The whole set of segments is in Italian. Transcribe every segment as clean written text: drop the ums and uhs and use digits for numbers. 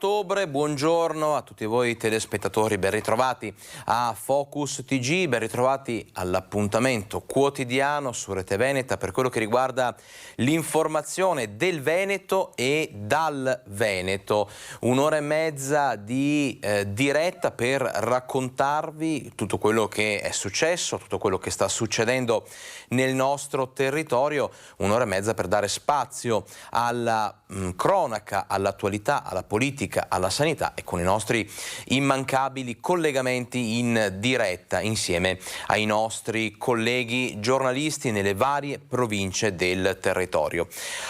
ottobre, buongiorno a tutti voi telespettatori, ben ritrovati a Focus TG, ben ritrovati all'appuntamento quotidiano su Rete Veneta per quello che riguarda l'informazione del Veneto e dal Veneto. Un'ora e mezza di diretta per raccontarvi tutto quello che è successo, tutto quello che sta succedendo nel nostro territorio, un'ora e mezza per dare spazio alla cronaca, all'attualità, alla politica, alla sanità e con i nostri immancabili collegamenti in diretta insieme ai nostri colleghi giornalisti nelle varie province del territorio.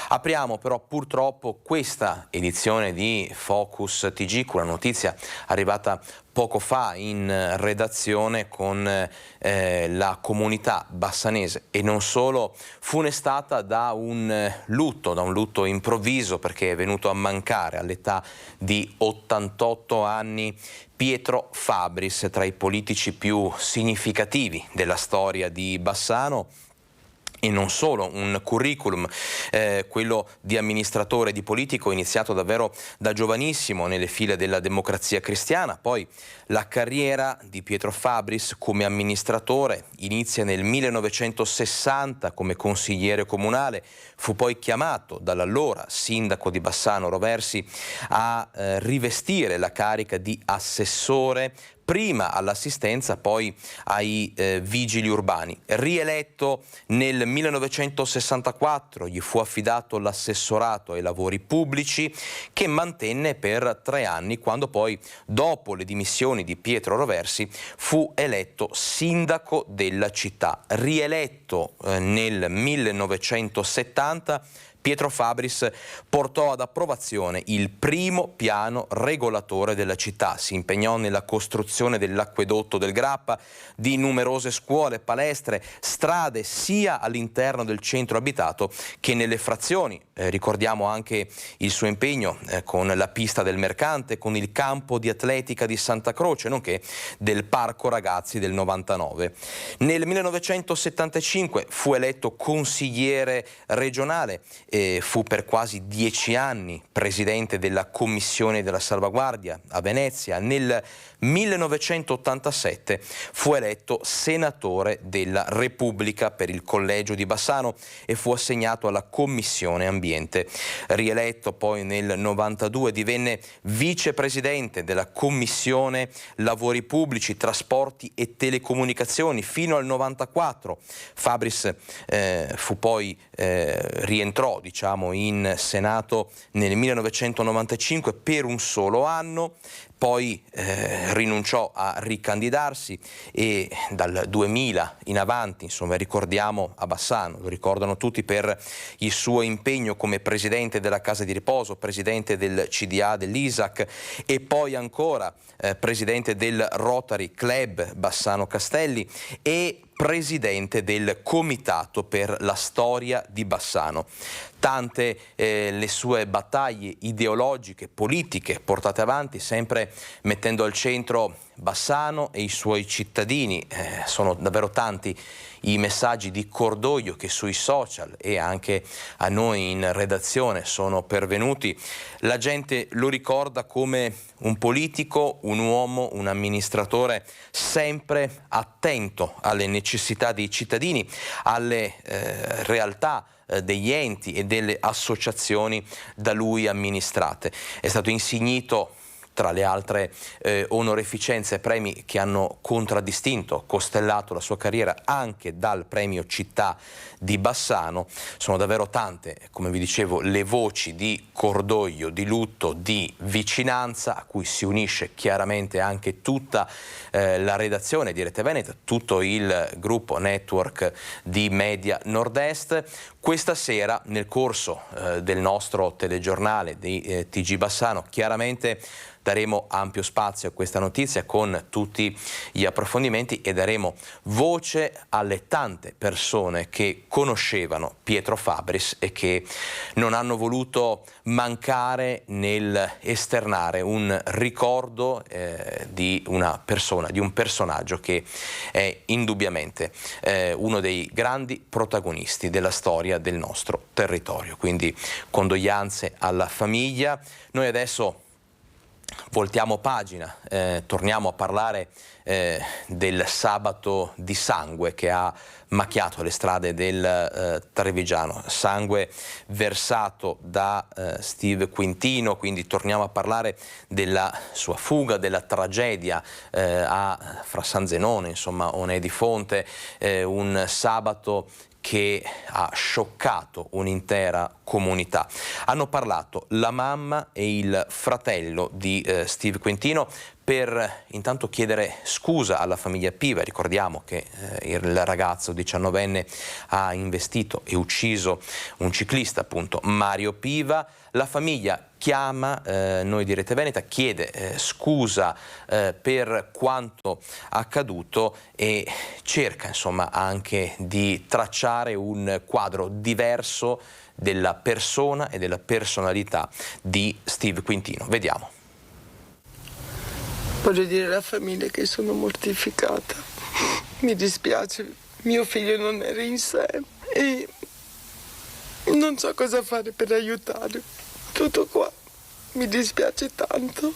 Apriamo però purtroppo questa edizione di Focus TG con una notizia arrivata poco fa in redazione con la comunità bassanese e non solo, funestata da un lutto improvviso perché è venuto a mancare all'età di 88 anni Pietro Fabris, tra i politici più significativi della storia di Bassano. E non solo, un curriculum, quello di amministratore, di politico, iniziato davvero da giovanissimo nelle file della Democrazia Cristiana. Poi la carriera di Pietro Fabris come amministratore inizia nel 1960 come consigliere comunale, fu poi chiamato dall'allora sindaco di Bassano Roversi a rivestire la carica di assessore, prima all'assistenza, poi ai vigili urbani. Rieletto nel 1964, gli fu affidato l'assessorato ai lavori pubblici che mantenne per 3 anni, quando poi, dopo le dimissioni di Pietro Roversi, fu eletto sindaco della città. Rieletto nel 1970, Pietro Fabris portò ad approvazione il primo piano regolatore della città, si impegnò nella costruzione dell'acquedotto del Grappa, di numerose scuole, palestre, strade sia all'interno del centro abitato che nelle frazioni. Ricordiamo anche il suo impegno con la pista del Mercante, con il campo di atletica di Santa Croce, nonché del Parco Ragazzi del 99. Nel 1975 fu eletto consigliere regionale. Fu per quasi 10 anni presidente della Commissione della Salvaguardia a Venezia. Nel 1987 fu eletto senatore della Repubblica per il collegio di Bassano e fu assegnato alla Commissione Ambiente. Rieletto poi nel 92 divenne vicepresidente della Commissione Lavori Pubblici, Trasporti e Telecomunicazioni fino al 94. Fabris fu poi rientrò in Senato nel 1995 per un solo anno, poi rinunciò a ricandidarsi e dal 2000 in avanti, insomma, ricordiamo a Bassano, lo ricordano tutti per il suo impegno come presidente della Casa di Riposo, presidente del CDA dell'ISAC e poi ancora presidente del Rotary Club Bassano Castelli e presidente del Comitato per la Storia di Bassano. Tante le sue battaglie ideologiche, politiche portate avanti, sempre mettendo al centro Bassano e i suoi cittadini. Sono davvero tanti i messaggi di cordoglio che sui social e anche a noi in redazione sono pervenuti. La gente lo ricorda come un politico, un uomo, un amministratore sempre attento alle necessità dei cittadini, alle realtà degli enti e delle associazioni da lui amministrate. È stato insignito, tra le altre onoreficenze e premi che hanno contraddistinto, costellato la sua carriera, anche dal premio Città di Bassano. Sono davvero tante, come vi dicevo, le voci di cordoglio, di lutto, di vicinanza, a cui si unisce chiaramente anche tutta la redazione di Rete Veneta, tutto il gruppo network di Media Nord-Est. Questa sera, nel corso del nostro telegiornale di TG Bassano, chiaramente daremo ampio spazio a questa notizia con tutti gli approfondimenti e daremo voce alle tante persone che conoscevano Pietro Fabris e che non hanno voluto mancare nel esternare un ricordo di una persona, di un personaggio che è indubbiamente uno dei grandi protagonisti della storia del nostro territorio. Quindi condoglianze alla famiglia. Noi adesso Voltiamo pagina, torniamo a parlare del sabato di sangue che ha macchiato le strade del Trevigiano, sangue versato da Steve Quintino, quindi torniamo a parlare della sua fuga, della tragedia fra San Zenone, insomma, Onè di Fonte, un sabato che ha scioccato un'intera comunità. Hanno parlato la mamma e il fratello di Steve Quintino per intanto chiedere scusa alla famiglia Piva. Ricordiamo che il ragazzo 19enne ha investito e ucciso un ciclista, appunto Mario Piva. La famiglia chiama noi di Rete Veneta, chiede scusa per quanto accaduto e cerca insomma anche di tracciare un quadro diverso della persona e della personalità di Steve Quintino. Vediamo. Voglio dire alla famiglia che sono mortificata. Mi dispiace, mio figlio non era in sé e non so cosa fare per aiutare. Tutto qua. Mi dispiace tanto.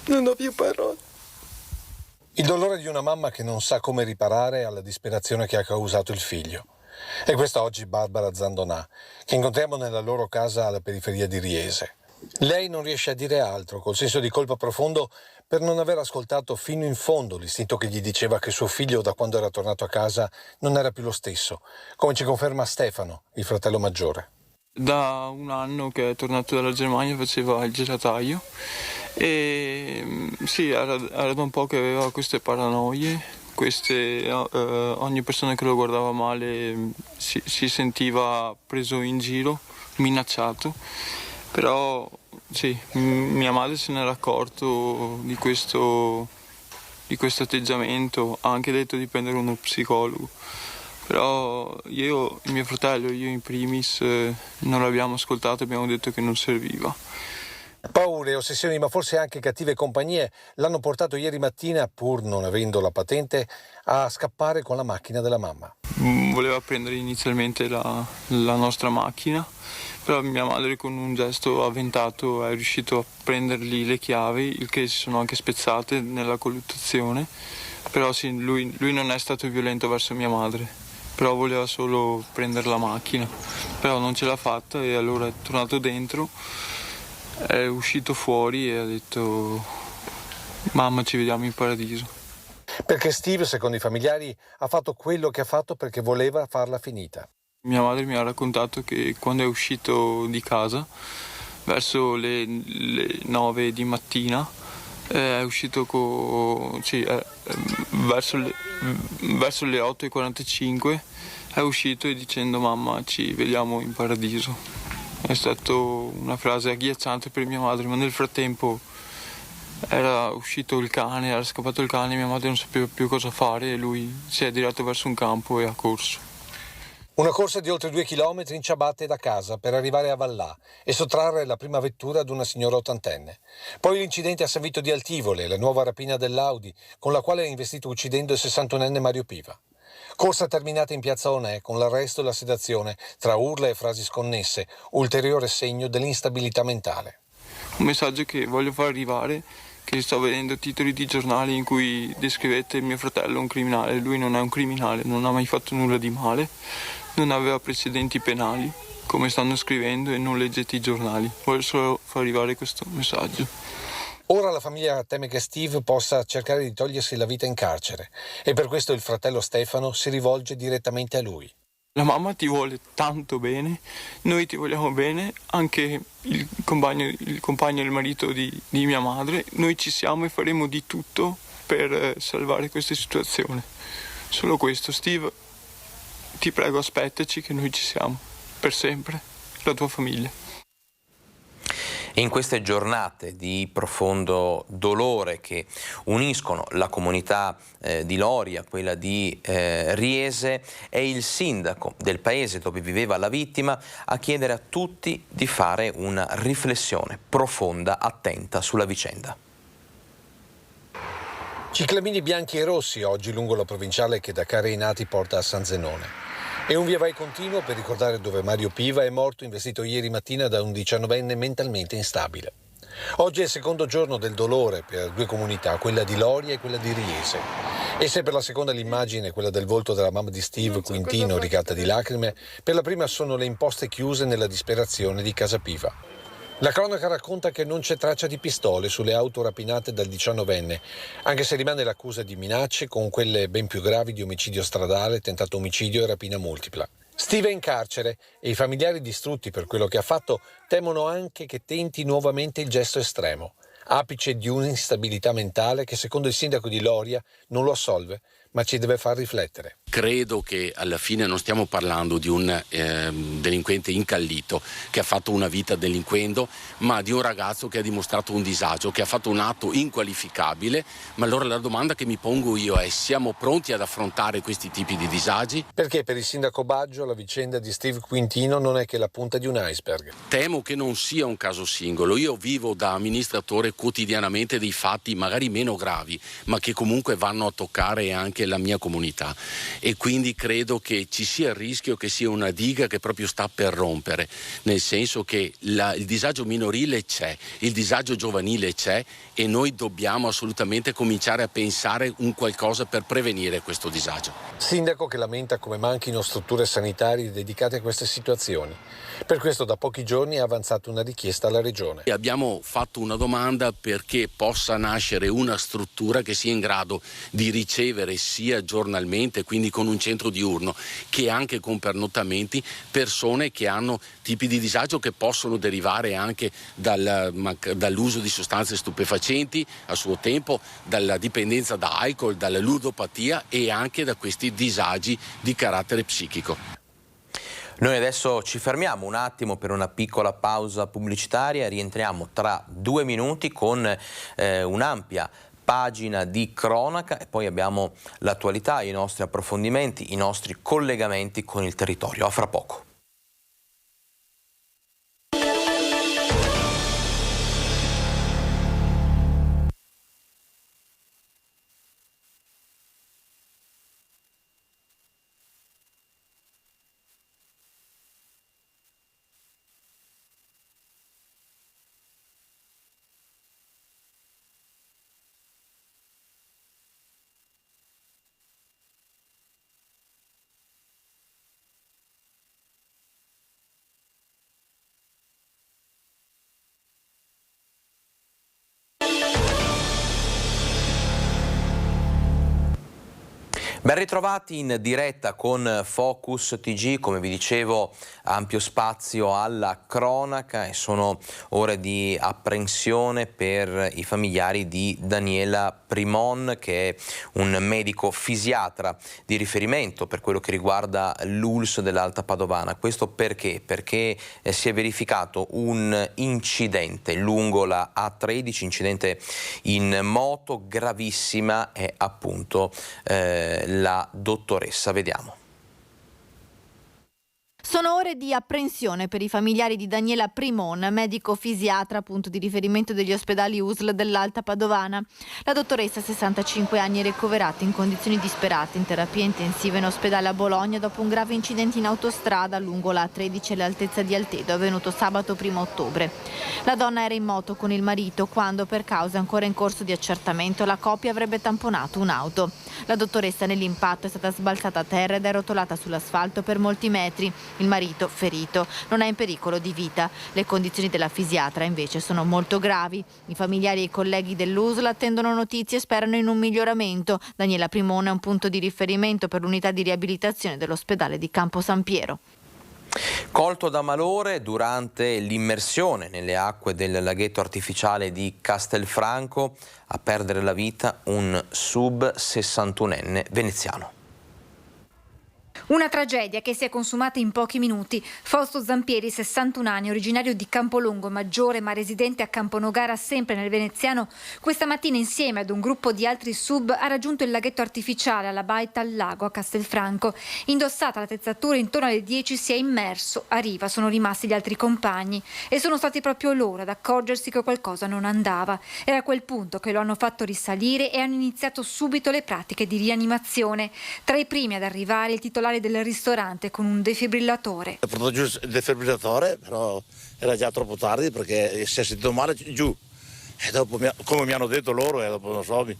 Non ho più parole. Il dolore di una mamma che non sa come riparare alla disperazione che ha causato il figlio. E questa oggi Barbara Zandonà, che incontriamo nella loro casa alla periferia di Riese. Lei non riesce a dire altro, col senso di colpa profondo per non aver ascoltato fino in fondo l'istinto che gli diceva che suo figlio, da quando era tornato a casa, non era più lo stesso, come ci conferma Stefano, il fratello maggiore. Da un anno che è tornato dalla Germania faceva il gelataio e sì, era da un po' che aveva queste paranoie, ogni persona che lo guardava male si sentiva preso in giro, minacciato, però sì, mia madre se n'era accorto di questo atteggiamento, ha anche detto di prendere uno psicologo. Però io, il mio fratello, io in primis non l'abbiamo ascoltato, abbiamo detto che non serviva. Paure, ossessioni, ma forse anche cattive compagnie l'hanno portato ieri mattina, pur non avendo la patente, a scappare con la macchina della mamma. Voleva prendere inizialmente la nostra macchina, però mia madre con un gesto avventato è riuscito a prendergli le chiavi, il che si sono anche spezzate nella colluttazione. Però sì, lui non è stato violento verso mia madre, però voleva solo prendere la macchina, però non ce l'ha fatta e allora è tornato dentro, è uscito fuori e ha detto mamma ci vediamo in paradiso. Perché Steve, secondo i familiari, ha fatto quello che ha fatto perché voleva farla finita. Mia madre mi ha raccontato che quando è uscito di casa, verso le 9 di mattina, è uscito verso le 8:45 è uscito e dicendo mamma ci vediamo in paradiso. È stata una frase agghiacciante per mia madre, ma nel frattempo era uscito il cane, era scappato il cane, mia madre non sapeva più cosa fare e lui si è diretto verso un campo e ha corso. Una corsa di oltre 2 chilometri in ciabatte da casa per arrivare a Vallà e sottrarre la prima vettura ad una signora ottantenne. Poi l'incidente a San Vito di Altivole, la nuova rapina dell'Audi, con la quale ha investito uccidendo il 61enne Mario Piva. Corsa terminata in piazza Onè con l'arresto e la sedazione, tra urla e frasi sconnesse, ulteriore segno dell'instabilità mentale. Un messaggio che voglio far arrivare, che sto vedendo titoli di giornali in cui descrivete mio fratello un criminale. Lui non è un criminale, non ha mai fatto nulla di male, non aveva precedenti penali, come stanno scrivendo, e non leggete i giornali. Voglio solo far arrivare questo messaggio. Ora la famiglia teme che Steve possa cercare di togliersi la vita in carcere e per questo il fratello Stefano si rivolge direttamente a lui. La mamma ti vuole tanto bene, noi ti vogliamo bene, anche il compagno e il marito di mia madre. Noi ci siamo e faremo di tutto per salvare questa situazione. Solo questo, Steve, ti prego aspettaci che noi ci siamo, per sempre, la tua famiglia. In queste giornate di profondo dolore che uniscono la comunità di Lori a quella di Riese, è il sindaco del paese dove viveva la vittima a chiedere a tutti di fare una riflessione profonda, attenta sulla vicenda. Ciclamini bianchi e rossi oggi lungo la provinciale che da Careinati porta a San Zenone. E un via vai continuo per ricordare dove Mario Piva è morto investito ieri mattina da un 19enne mentalmente instabile. Oggi è il secondo giorno del dolore per due comunità, quella di Loria e quella di Riese. E se per la seconda l'immagine è quella del volto della mamma di Steve Quintino rigatta di lacrime, per la prima sono le imposte chiuse nella disperazione di Casapiva. La cronaca racconta che non c'è traccia di pistole sulle auto rapinate dal 19enne, anche se rimane l'accusa di minacce con quelle ben più gravi di omicidio stradale, tentato omicidio e rapina multipla. Steve è in carcere e i familiari distrutti per quello che ha fatto temono anche che tenti nuovamente il gesto estremo, apice di un'instabilità mentale che secondo il sindaco di Loria non lo assolve, ma ci deve far riflettere. Credo che alla fine non stiamo parlando di un delinquente incallito che ha fatto una vita delinquendo, ma di un ragazzo che ha dimostrato un disagio, che ha fatto un atto inqualificabile. Ma allora la domanda che mi pongo io è: siamo pronti ad affrontare questi tipi di disagi? Perché per il sindaco Baggio la vicenda di Steve Quintino non è che la punta di un iceberg. Temo che non sia un caso singolo. Io vivo da amministratore quotidianamente dei fatti magari meno gravi, ma che comunque vanno a toccare anche la mia comunità, e quindi credo che ci sia il rischio che sia una diga che proprio sta per rompere, nel senso che il disagio minorile c'è, il disagio giovanile c'è, e noi dobbiamo assolutamente cominciare a pensare un qualcosa per prevenire questo disagio. Sindaco che lamenta come manchino strutture sanitarie dedicate a queste situazioni. Per questo da pochi giorni ha avanzato una richiesta alla Regione. Abbiamo fatto una domanda perché possa nascere una struttura che sia in grado di ricevere sia giornalmente, quindi con un centro diurno, che anche con pernottamenti, persone che hanno tipi di disagio che possono derivare anche dall'uso di sostanze stupefacenti a suo tempo, dalla dipendenza da alcol, dalla ludopatia e anche da questi disagi di carattere psichico. Noi adesso ci fermiamo un attimo per una piccola pausa pubblicitaria, rientriamo tra 2 minuti con un'ampia pagina di cronaca e poi abbiamo l'attualità, i nostri approfondimenti, i nostri collegamenti con il territorio. A fra poco. Ben ritrovati in diretta con Focus TG, come vi dicevo ampio spazio alla cronaca e sono ore di apprensione per i familiari di Daniela Primon, che è un medico fisiatra di riferimento per quello che riguarda l'ULSS dell'Alta Padovana. Questo perché? Perché si è verificato un incidente lungo la A13, incidente in moto, gravissima è appunto la dottoressa. Vediamo. Sono ore di apprensione per i familiari di Daniela Primon, medico fisiatra, punto di riferimento degli ospedali USL dell'Alta Padovana. La dottoressa, 65 anni, è ricoverata in condizioni disperate in terapia intensiva in ospedale a Bologna dopo un grave incidente in autostrada lungo la A13 all'altezza di Altedo, avvenuto sabato 1 ottobre. La donna era in moto con il marito quando, per cause ancora in corso di accertamento, la coppia avrebbe tamponato un'auto. La dottoressa nell'impatto è stata sbalzata a terra ed è rotolata sull'asfalto per molti metri. Il marito, ferito, non è in pericolo di vita. Le condizioni della fisiatra invece sono molto gravi. I familiari e i colleghi dell'USL attendono notizie e sperano in un miglioramento. Daniela Primon è un punto di riferimento per l'unità di riabilitazione dell'ospedale di Campo San Piero. Colto da malore durante l'immersione nelle acque del laghetto artificiale di Castelfranco, a perdere la vita un sub 61enne veneziano. Una tragedia che si è consumata in pochi minuti. Fausto Zampieri, 61 anni, originario di Campolongo Maggiore ma residente a Camponogara, sempre nel veneziano, questa mattina insieme ad un gruppo di altri sub ha raggiunto il laghetto artificiale alla baita al lago a Castelfranco. Indossata l'attrezzatura intorno alle 10 si è immerso. A riva sono rimasti gli altri compagni e sono stati proprio loro ad accorgersi che qualcosa non andava. Era a quel punto che lo hanno fatto risalire e hanno iniziato subito le pratiche di rianimazione. Tra i primi ad arrivare il titolare personale del ristorante con un defibrillatore. Ho portato giù il defibrillatore, però era già troppo tardi perché si è sentito male giù. E dopo, come mi hanno detto loro, dopo non so, ho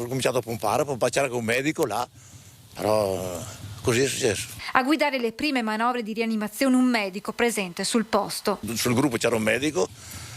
cominciato a pompare, c'era anche un medico là, però così è successo. A guidare le prime manovre di rianimazione un medico presente sul posto. Sul gruppo c'era un medico,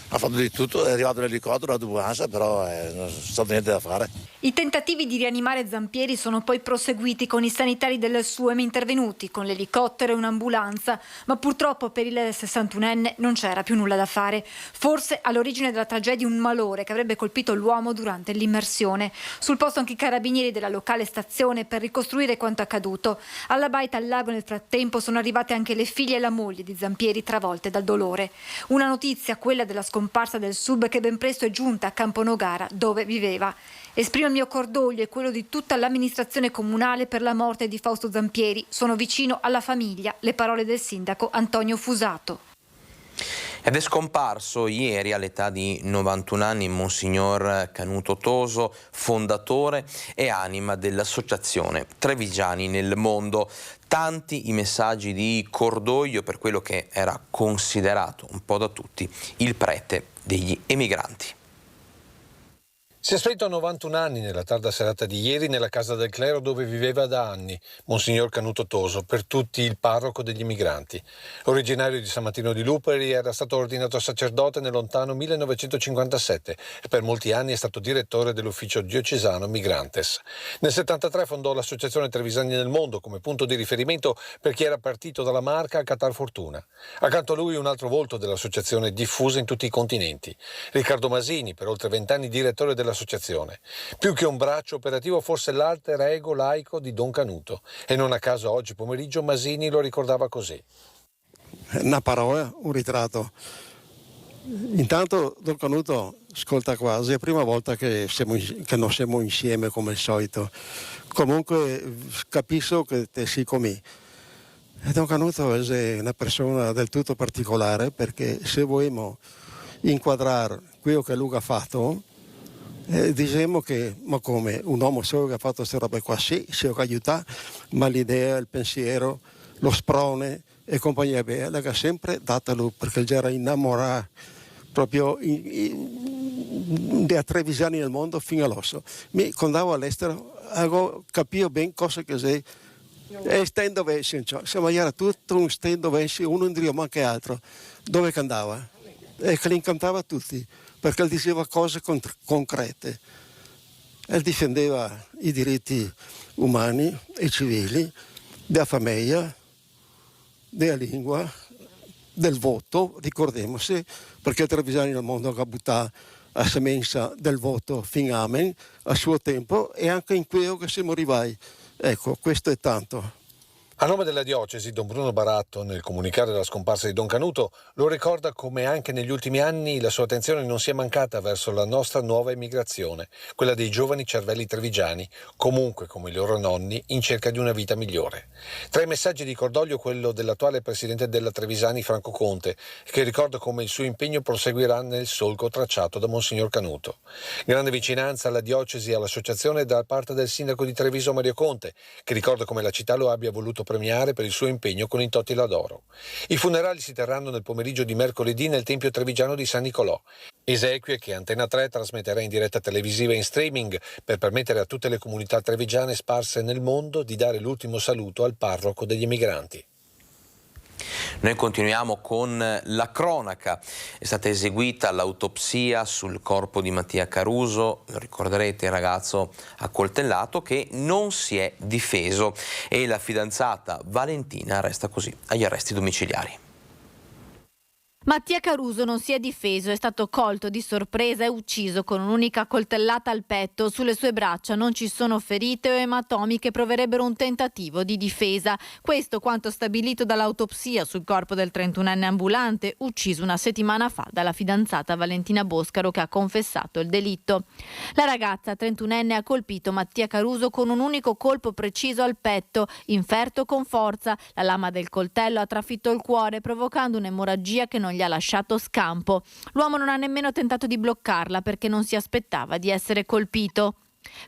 ha fatto di tutto, è arrivato l'elicottero, l'ambulanza, però non c'è stato niente da fare. I tentativi di rianimare Zampieri sono poi proseguiti con i sanitari del SUEM intervenuti, con l'elicottero e un'ambulanza, ma purtroppo per il 61enne non c'era più nulla da fare. Forse all'origine della tragedia un malore che avrebbe colpito l'uomo durante l'immersione. Sul posto anche i carabinieri della locale stazione per ricostruire quanto accaduto. Alla baita al lago nel frattempo sono arrivate anche le figlie e la moglie di Zampieri travolte dal dolore. Una notizia, quella della scomparsa del sub, che ben presto è giunta a Camponogara, dove viveva. Esprimo il mio cordoglio e quello di tutta l'amministrazione comunale per la morte di Fausto Zampieri. Sono vicino alla famiglia. Le parole del sindaco Antonio Fusato. Ed è scomparso ieri all'età di 91 anni Monsignor Canuto Toso, fondatore e anima dell'associazione Trevigiani nel mondo. Tanti i messaggi di cordoglio per quello che era considerato un po' da tutti il prete degli emigranti. Si è spento a 91 anni nella tarda serata di ieri nella casa del clero dove viveva da anni Monsignor Canuto Toso, per tutti il parroco degli emigranti. Originario di San Martino di Luperi, era stato ordinato sacerdote nel lontano 1957 e per molti anni è stato direttore dell'ufficio diocesano Migrantes. Nel 73 fondò l'associazione Trevigiani nel mondo come punto di riferimento per chi era partito dalla Marca a catar fortuna. Accanto a lui un altro volto dell'associazione diffusa in tutti i continenti. Riccardo Masini, per oltre 20 anni direttore dell'associazione. Più che un braccio operativo, forse l'alter ego laico di Don Canuto. E non a caso oggi pomeriggio Masini lo ricordava così. Una parola, un ritratto. Intanto Don Canuto ascolta quasi, è la prima volta che non siamo insieme come al solito. Comunque capisco che te sei con me. Don Canuto è una persona del tutto particolare, perché se vogliamo inquadrare quello che lui ha fatto, diciamo che, ma come, un uomo solo che ha fatto queste robe qua, sì, si può aiutare, ma l'idea, il pensiero, lo sprone e compagnia bella che ha sempre dato lui, perché già era innamorato proprio di Trevigiani nel mondo fino all'osso. Quando andavo all'estero avevo capito ben cosa che sei e stendo vessi, insomma era tutto un stendo vessi, uno in Dio ma anche altro, dove che andava e che li incantava tutti, perché diceva cose concrete. E difendeva i diritti umani e civili, della famiglia, della lingua, del voto, ricordiamoci, perché Trevigiani nel mondo ha buttato a semenza del voto fin amen a suo tempo e anche in quello che siamo arrivati. Ecco, questo è tanto. A nome della diocesi, Don Bruno Baratto, nel comunicare la scomparsa di Don Canuto, lo ricorda come anche negli ultimi anni la sua attenzione non sia mancata verso la nostra nuova emigrazione, quella dei giovani cervelli trevigiani, comunque come i loro nonni, in cerca di una vita migliore. Tra i messaggi di cordoglio quello dell'attuale presidente della Trevigiani, Franco Conte, che ricorda come il suo impegno proseguirà nel solco tracciato da Monsignor Canuto. Grande vicinanza alla diocesi e all'associazione da parte del sindaco di Treviso, Mario Conte, che ricorda come la città lo abbia voluto premiare per il suo impegno con i Totila d'Oro. I funerali si terranno nel pomeriggio di mercoledì nel Tempio Trevigiano di San Nicolò. Esequie che Antena 3 trasmetterà in diretta televisiva e in streaming per permettere a tutte le comunità trevigiane sparse nel mondo di dare l'ultimo saluto al parroco degli emigranti. Noi continuiamo con la cronaca. È stata eseguita l'autopsia sul corpo di Mattia Caruso, lo ricorderete, il ragazzo accoltellato che non si è difeso e la fidanzata Valentina resta così agli arresti domiciliari. Mattia Caruso non si è difeso, è stato colto di sorpresa e ucciso con un'unica coltellata al petto. Sulle sue braccia non ci sono ferite o ematomi che proverebbero un tentativo di difesa. Questo quanto stabilito dall'autopsia sul corpo del 31enne ambulante, ucciso una settimana fa dalla fidanzata Valentina Boscaro, che ha confessato il delitto. La ragazza 31enne ha colpito Mattia Caruso con un unico colpo preciso al petto, inferto con forza. La lama del coltello ha trafitto il cuore, provocando un'emorragia che non gli ha lasciato scampo. L'uomo non ha nemmeno tentato di bloccarla perché non si aspettava di essere colpito.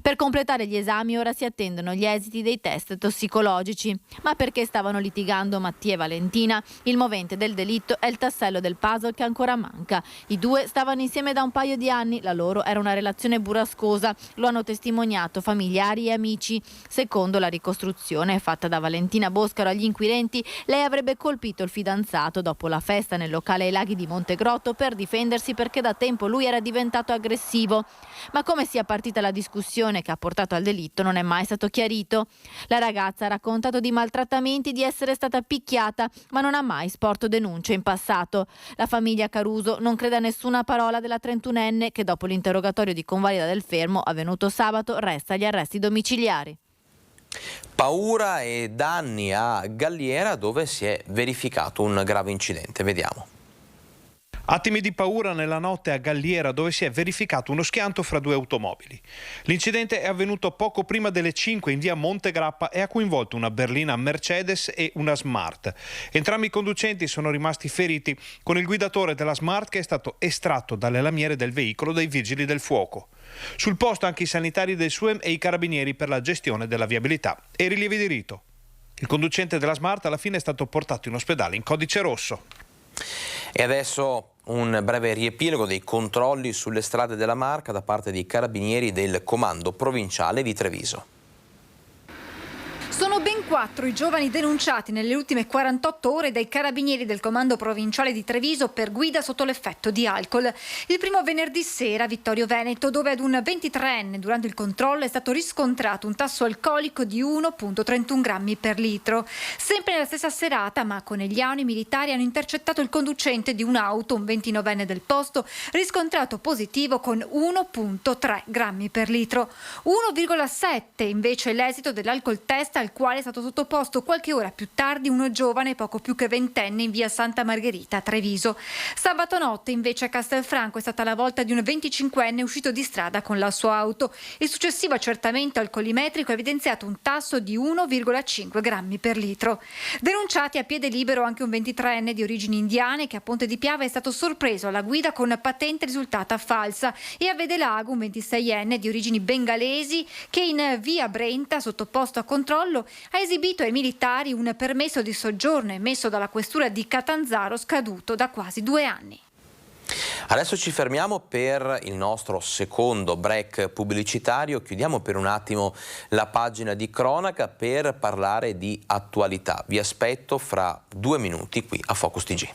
Per completare gli esami ora si attendono gli esiti dei test tossicologici. Ma perché stavano litigando Mattia e Valentina? Il movente del delitto è il tassello del puzzle che ancora manca. I due stavano insieme da un paio di anni, la loro era una relazione burrascosa, lo hanno testimoniato familiari e amici. Secondo la ricostruzione fatta da Valentina Boscaro agli inquirenti, lei avrebbe colpito il fidanzato dopo la festa nel locale ai Laghi di Montegrotto per difendersi perché da tempo lui era diventato aggressivo. Ma come sia partita la discussione che ha portato al delitto non è mai stato chiarito. La ragazza ha raccontato di maltrattamenti, di essere stata picchiata, ma non ha mai sporto denunce in passato. La famiglia Caruso non crede a nessuna parola della 31enne che dopo l'interrogatorio di convalida del fermo avvenuto sabato resta agli arresti domiciliari. Paura e danni a Galliera dove si è verificato un grave incidente. Vediamo. Attimi di paura nella notte a Galliera dove si è verificato uno schianto fra due automobili. L'incidente è avvenuto poco prima delle 5 in via Montegrappa e ha coinvolto una berlina Mercedes e una Smart. Entrambi i conducenti sono rimasti feriti, con il guidatore della Smart che è stato estratto dalle lamiere del veicolo dai vigili del fuoco. Sul posto anche i sanitari del SUEM e i carabinieri per la gestione della viabilità e i rilievi di rito. Il conducente della Smart alla fine è stato portato in ospedale in codice rosso. E adesso un breve riepilogo dei controlli sulle strade della Marca da parte dei carabinieri del Comando Provinciale di Treviso. Sono ben 4 i giovani denunciati nelle ultime 48 ore dai carabinieri del Comando Provinciale di Treviso per guida sotto l'effetto di alcol. Il primo venerdì sera a Vittorio Veneto, dove ad un 23enne durante il controllo è stato riscontrato un tasso alcolico di 1,31 grammi per litro. Sempre nella stessa serata, ma a Conegliano, i militari hanno intercettato il conducente di un'auto, un 29enne del posto, riscontrato positivo con 1,3 grammi per litro. 1,7 invece l'esito dell'alcol test al quale è stato sottoposto qualche ora più tardi uno giovane poco più che ventenne in via Santa Margherita a Treviso. Sabato notte invece a Castelfranco è stata la volta di un 25enne uscito di strada con la sua auto. Il successivo accertamento alcolimetrico ha evidenziato un tasso di 1,5 grammi per litro. Denunciati a piede libero anche un 23enne di origini indiane che a Ponte di Piave è stato sorpreso alla guida con patente risultata falsa, e a Vedelago un 26enne di origini bengalesi che in via Brenta, sottoposto a controllo, ha esibito ai militari un permesso di soggiorno emesso dalla questura di Catanzaro scaduto da quasi 2 anni. Adesso ci fermiamo per il nostro secondo break pubblicitario. Chiudiamo per un attimo la pagina di cronaca per parlare di attualità. Vi aspetto fra 2 minuti qui a Focus TG.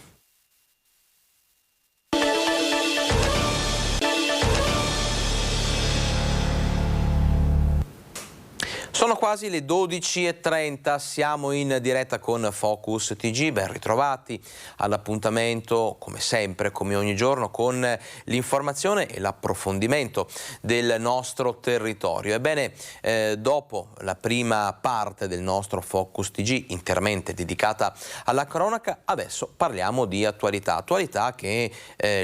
Sono quasi le 12:30, siamo in diretta con Focus TG, ben ritrovati all'appuntamento come sempre, come ogni giorno, con l'informazione e l'approfondimento del nostro territorio. Ebbene, dopo la prima parte del nostro Focus TG, interamente dedicata alla cronaca, adesso parliamo di attualità che,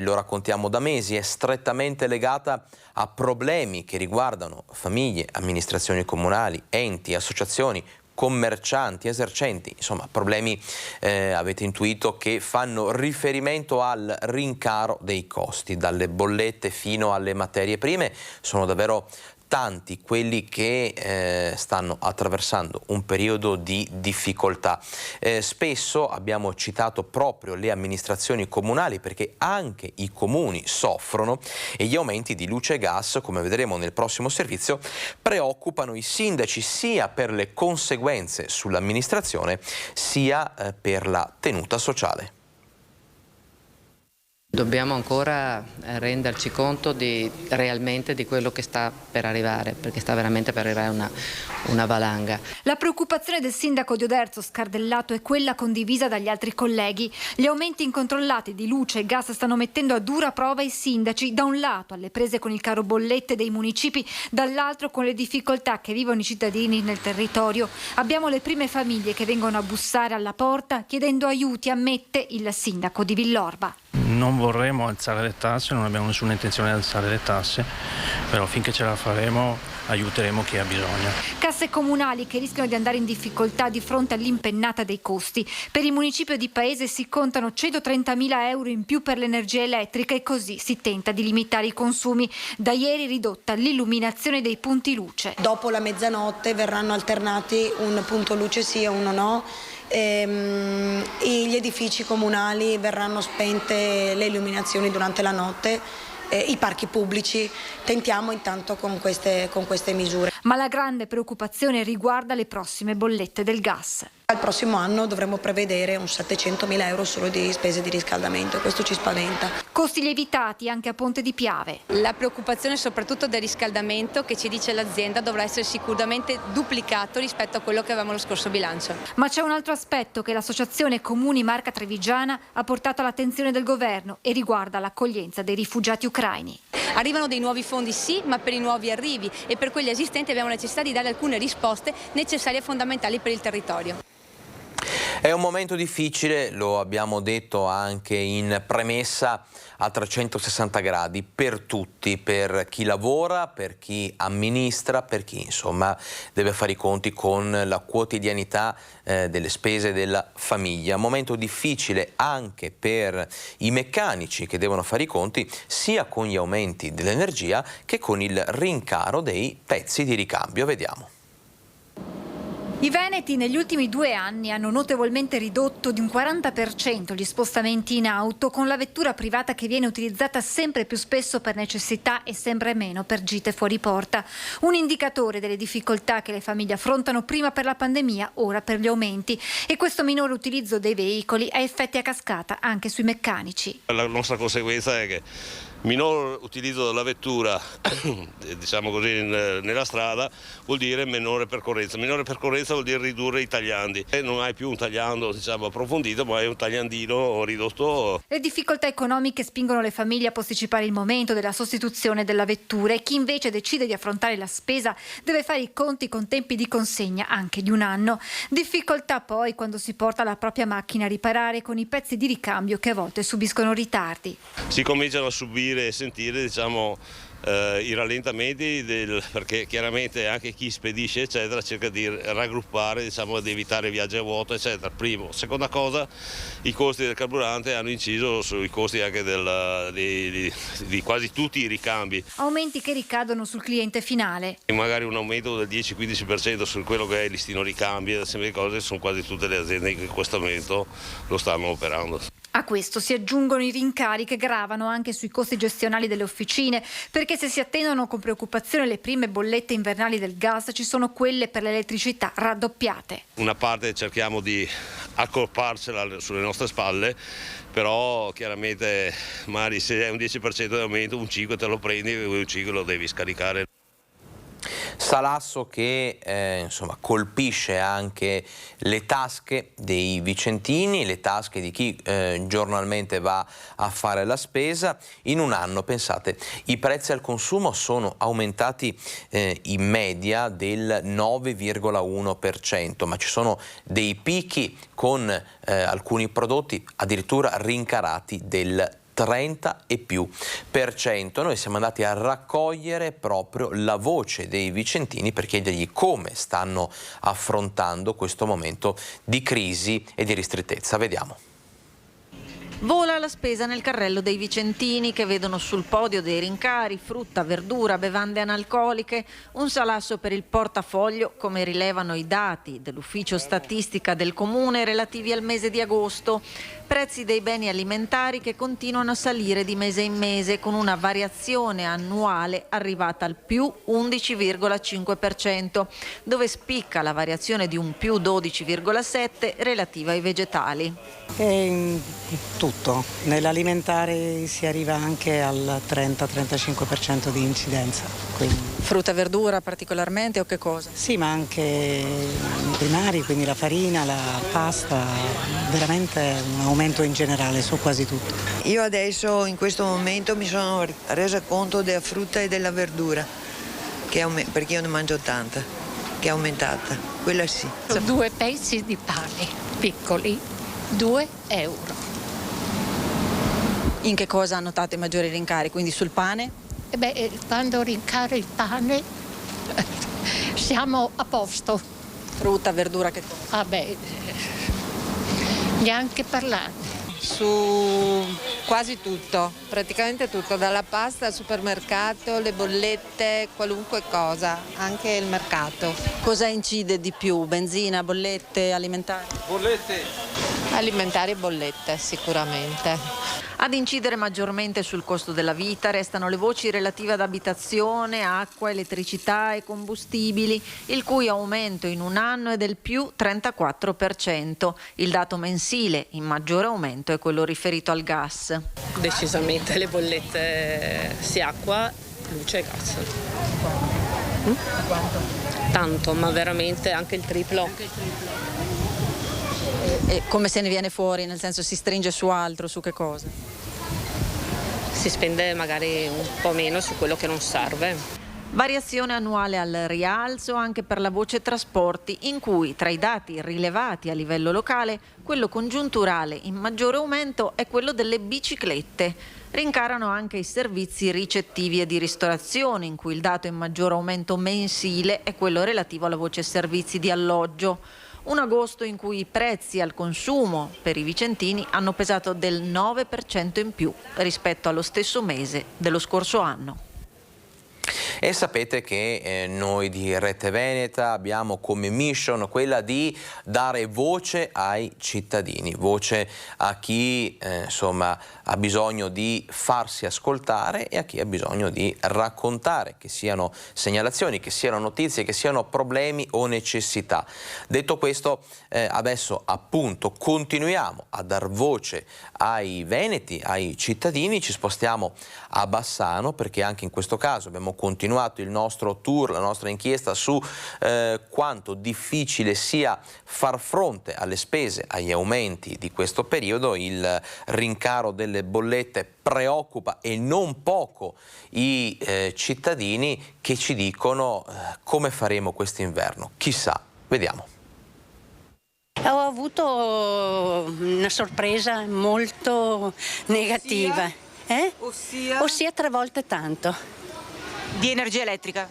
lo raccontiamo da mesi, è strettamente legata a problemi che riguardano famiglie, amministrazioni comunali, enti, associazioni, commercianti, esercenti, insomma problemi, avete intuito, che fanno riferimento al rincaro dei costi, dalle bollette fino alle materie prime. Sono davvero tanti quelli che stanno attraversando un periodo di difficoltà. Spesso abbiamo citato proprio le amministrazioni comunali, perché anche i comuni soffrono e gli aumenti di luce e gas, come vedremo nel prossimo servizio, preoccupano i sindaci sia per le conseguenze sull'amministrazione sia per la tenuta sociale. Dobbiamo ancora renderci conto realmente di quello che sta per arrivare, perché sta veramente per arrivare una valanga. La preoccupazione del sindaco di Oderzo Scardellato è quella condivisa dagli altri colleghi. Gli aumenti incontrollati di luce e gas stanno mettendo a dura prova i sindaci, da un lato alle prese con il caro bollette dei municipi, dall'altro con le difficoltà che vivono i cittadini nel territorio. Abbiamo le prime famiglie che vengono a bussare alla porta chiedendo aiuti, ammette il sindaco di Villorba. Non vorremmo alzare le tasse, non abbiamo nessuna intenzione di alzare le tasse, però finché ce la faremo aiuteremo chi ha bisogno. Casse comunali che rischiano di andare in difficoltà di fronte all'impennata dei costi. Per il municipio di Paese si contano 130.000 euro in più per l'energia elettrica e così si tenta di limitare i consumi. Da ieri ridotta l'illuminazione dei punti luce. Dopo la mezzanotte verranno alternati un punto luce sì e uno no. E gli edifici comunali verranno spente le illuminazioni durante la notte, i parchi pubblici. Tentiamo intanto con queste misure. Ma la grande preoccupazione riguarda le prossime bollette del gas. Al prossimo anno dovremo prevedere un 700.000 euro solo di spese di riscaldamento, questo ci spaventa. Costi lievitati anche a Ponte di Piave. La preoccupazione soprattutto del riscaldamento, che ci dice l'azienda dovrà essere sicuramente duplicato rispetto a quello che avevamo lo scorso bilancio. Ma c'è un altro aspetto che l'Associazione Comuni Marca Trevigiana ha portato all'attenzione del governo e riguarda l'accoglienza dei rifugiati ucraini. Arrivano dei nuovi fondi sì, ma per i nuovi arrivi, e per quelli esistenti abbiamo necessità di dare alcune risposte necessarie e fondamentali per il territorio. È un momento difficile, lo abbiamo detto anche in premessa, a 360 gradi per tutti, per chi lavora, per chi amministra, per chi insomma deve fare i conti con la quotidianità delle spese della famiglia. Momento difficile anche per i meccanici che devono fare i conti sia con gli aumenti dell'energia che con il rincaro dei pezzi di ricambio. Vediamo. I veneti negli ultimi 2 anni hanno notevolmente ridotto di un 40% gli spostamenti in auto, con la vettura privata che viene utilizzata sempre più spesso per necessità e sempre meno per gite fuori porta. Un indicatore delle difficoltà che le famiglie affrontano prima per la pandemia, ora per gli aumenti. E questo minore utilizzo dei veicoli ha effetti a cascata anche sui meccanici. La nostra conseguenza è che minor utilizzo della vettura, diciamo così, nella strada vuol dire minore percorrenza. Minore percorrenza vuol dire ridurre i tagliandi. E non hai più un tagliando, diciamo, approfondito, ma hai un tagliandino ridotto. Le difficoltà economiche spingono le famiglie a posticipare il momento della sostituzione della vettura e chi invece decide di affrontare la spesa deve fare i conti con tempi di consegna anche di 1 anno. Difficoltà poi quando si porta la propria macchina a riparare con i pezzi di ricambio che a volte subiscono ritardi. Si cominciano a subire e sentire, diciamo, i rallentamenti perché chiaramente anche chi spedisce eccetera cerca di raggruppare, diciamo, di evitare viaggi a vuoto eccetera. Primo. Seconda cosa, i costi del carburante hanno inciso sui costi anche di quasi tutti i ricambi. Aumenti che ricadono sul cliente finale. E magari un aumento del 10-15% su quello che è il listino ricambi e sempre cose, sono quasi tutte le aziende che in questo momento lo stanno operando. A questo si aggiungono i rincari che gravano anche sui costi gestionali delle officine, perché se si attendono con preoccupazione le prime bollette invernali del gas, ci sono quelle per l'elettricità raddoppiate. Una parte cerchiamo di accorparcela sulle nostre spalle, però chiaramente magari se è un 10% di aumento, un 5 te lo prendi e un 5 lo devi scaricare. Salasso che insomma colpisce anche le tasche dei vicentini, le tasche di chi giornalmente va a fare la spesa. In 1 anno, pensate, i prezzi al consumo sono aumentati in media del 9,1%, ma ci sono dei picchi con alcuni prodotti addirittura rincarati del 30 e più per cento. Noi siamo andati a raccogliere proprio la voce dei vicentini per chiedergli come stanno affrontando questo momento di crisi e di ristrettezza. Vediamo. Vola la spesa nel carrello dei vicentini che vedono sul podio dei rincari frutta, verdura, bevande analcoliche, un salasso per il portafoglio, come rilevano i dati dell'ufficio statistica del comune relativi al mese di agosto. Prezzi dei beni alimentari che continuano a salire di mese in mese con una variazione annuale arrivata al più 11,5%, dove spicca la variazione di un più 12,7% relativa ai vegetali. Tutto, nell'alimentare si arriva anche al 30-35% di incidenza. Quindi. Frutta e verdura particolarmente o che cosa? Sì, ma anche i primari, quindi la farina, la pasta, veramente un aumento in generale su quasi tutto. Io adesso in questo momento mi sono resa conto della frutta e della verdura, perché io ne mangio tanta, che è aumentata, quella sì. 2 pezzi di pane piccoli, 2 euro. In che cosa ha notato i maggiori rincari? Quindi sul pane? Quando rincaro il pane siamo a posto. Frutta, verdura, che cosa? Ah beh, neanche parlare. Su quasi tutto, praticamente tutto, dalla pasta al supermercato, le bollette, qualunque cosa, anche il mercato. Cosa incide di più? Benzina, bollette, alimentari? Alimentari e bollette sicuramente. Ad incidere maggiormente sul costo della vita restano le voci relative ad abitazione, acqua, elettricità e combustibili, il cui aumento in un anno è del più 34%. Il dato mensile in maggiore aumento è quello riferito al gas. Decisamente le bollette sia acqua, luce e gas. Quanto? Tanto, ma veramente anche il triplo. E come se ne viene fuori? Nel senso, si stringe su altro, su che cosa? Si spende magari un po' meno su quello che non serve. Variazione annuale al rialzo anche per la voce trasporti, in cui tra i dati rilevati a livello locale, quello congiunturale in maggiore aumento è quello delle biciclette. Rincarano anche i servizi ricettivi e di ristorazione, in cui il dato in maggior aumento mensile è quello relativo alla voce servizi di alloggio. Un agosto in cui i prezzi al consumo per i vicentini hanno pesato del 9% in più rispetto allo stesso mese dello scorso anno. E sapete che noi di Rete Veneta abbiamo come mission quella di dare voce ai cittadini, voce a chi insomma ha bisogno di farsi ascoltare e a chi ha bisogno di raccontare, che siano segnalazioni, che siano notizie, che siano problemi o necessità. Detto questo, adesso appunto continuiamo a dar voce ai veneti, ai cittadini, ci spostiamo a Bassano perché anche in questo caso abbiamo continuato il nostro tour, la nostra inchiesta su quanto difficile sia far fronte alle spese, agli aumenti di questo periodo. Il rincaro delle bollette preoccupa e non poco i cittadini che ci dicono come faremo quest'inverno. Chissà, vediamo. Ho avuto una sorpresa molto negativa. Ossia 3 volte tanto. Di energia elettrica?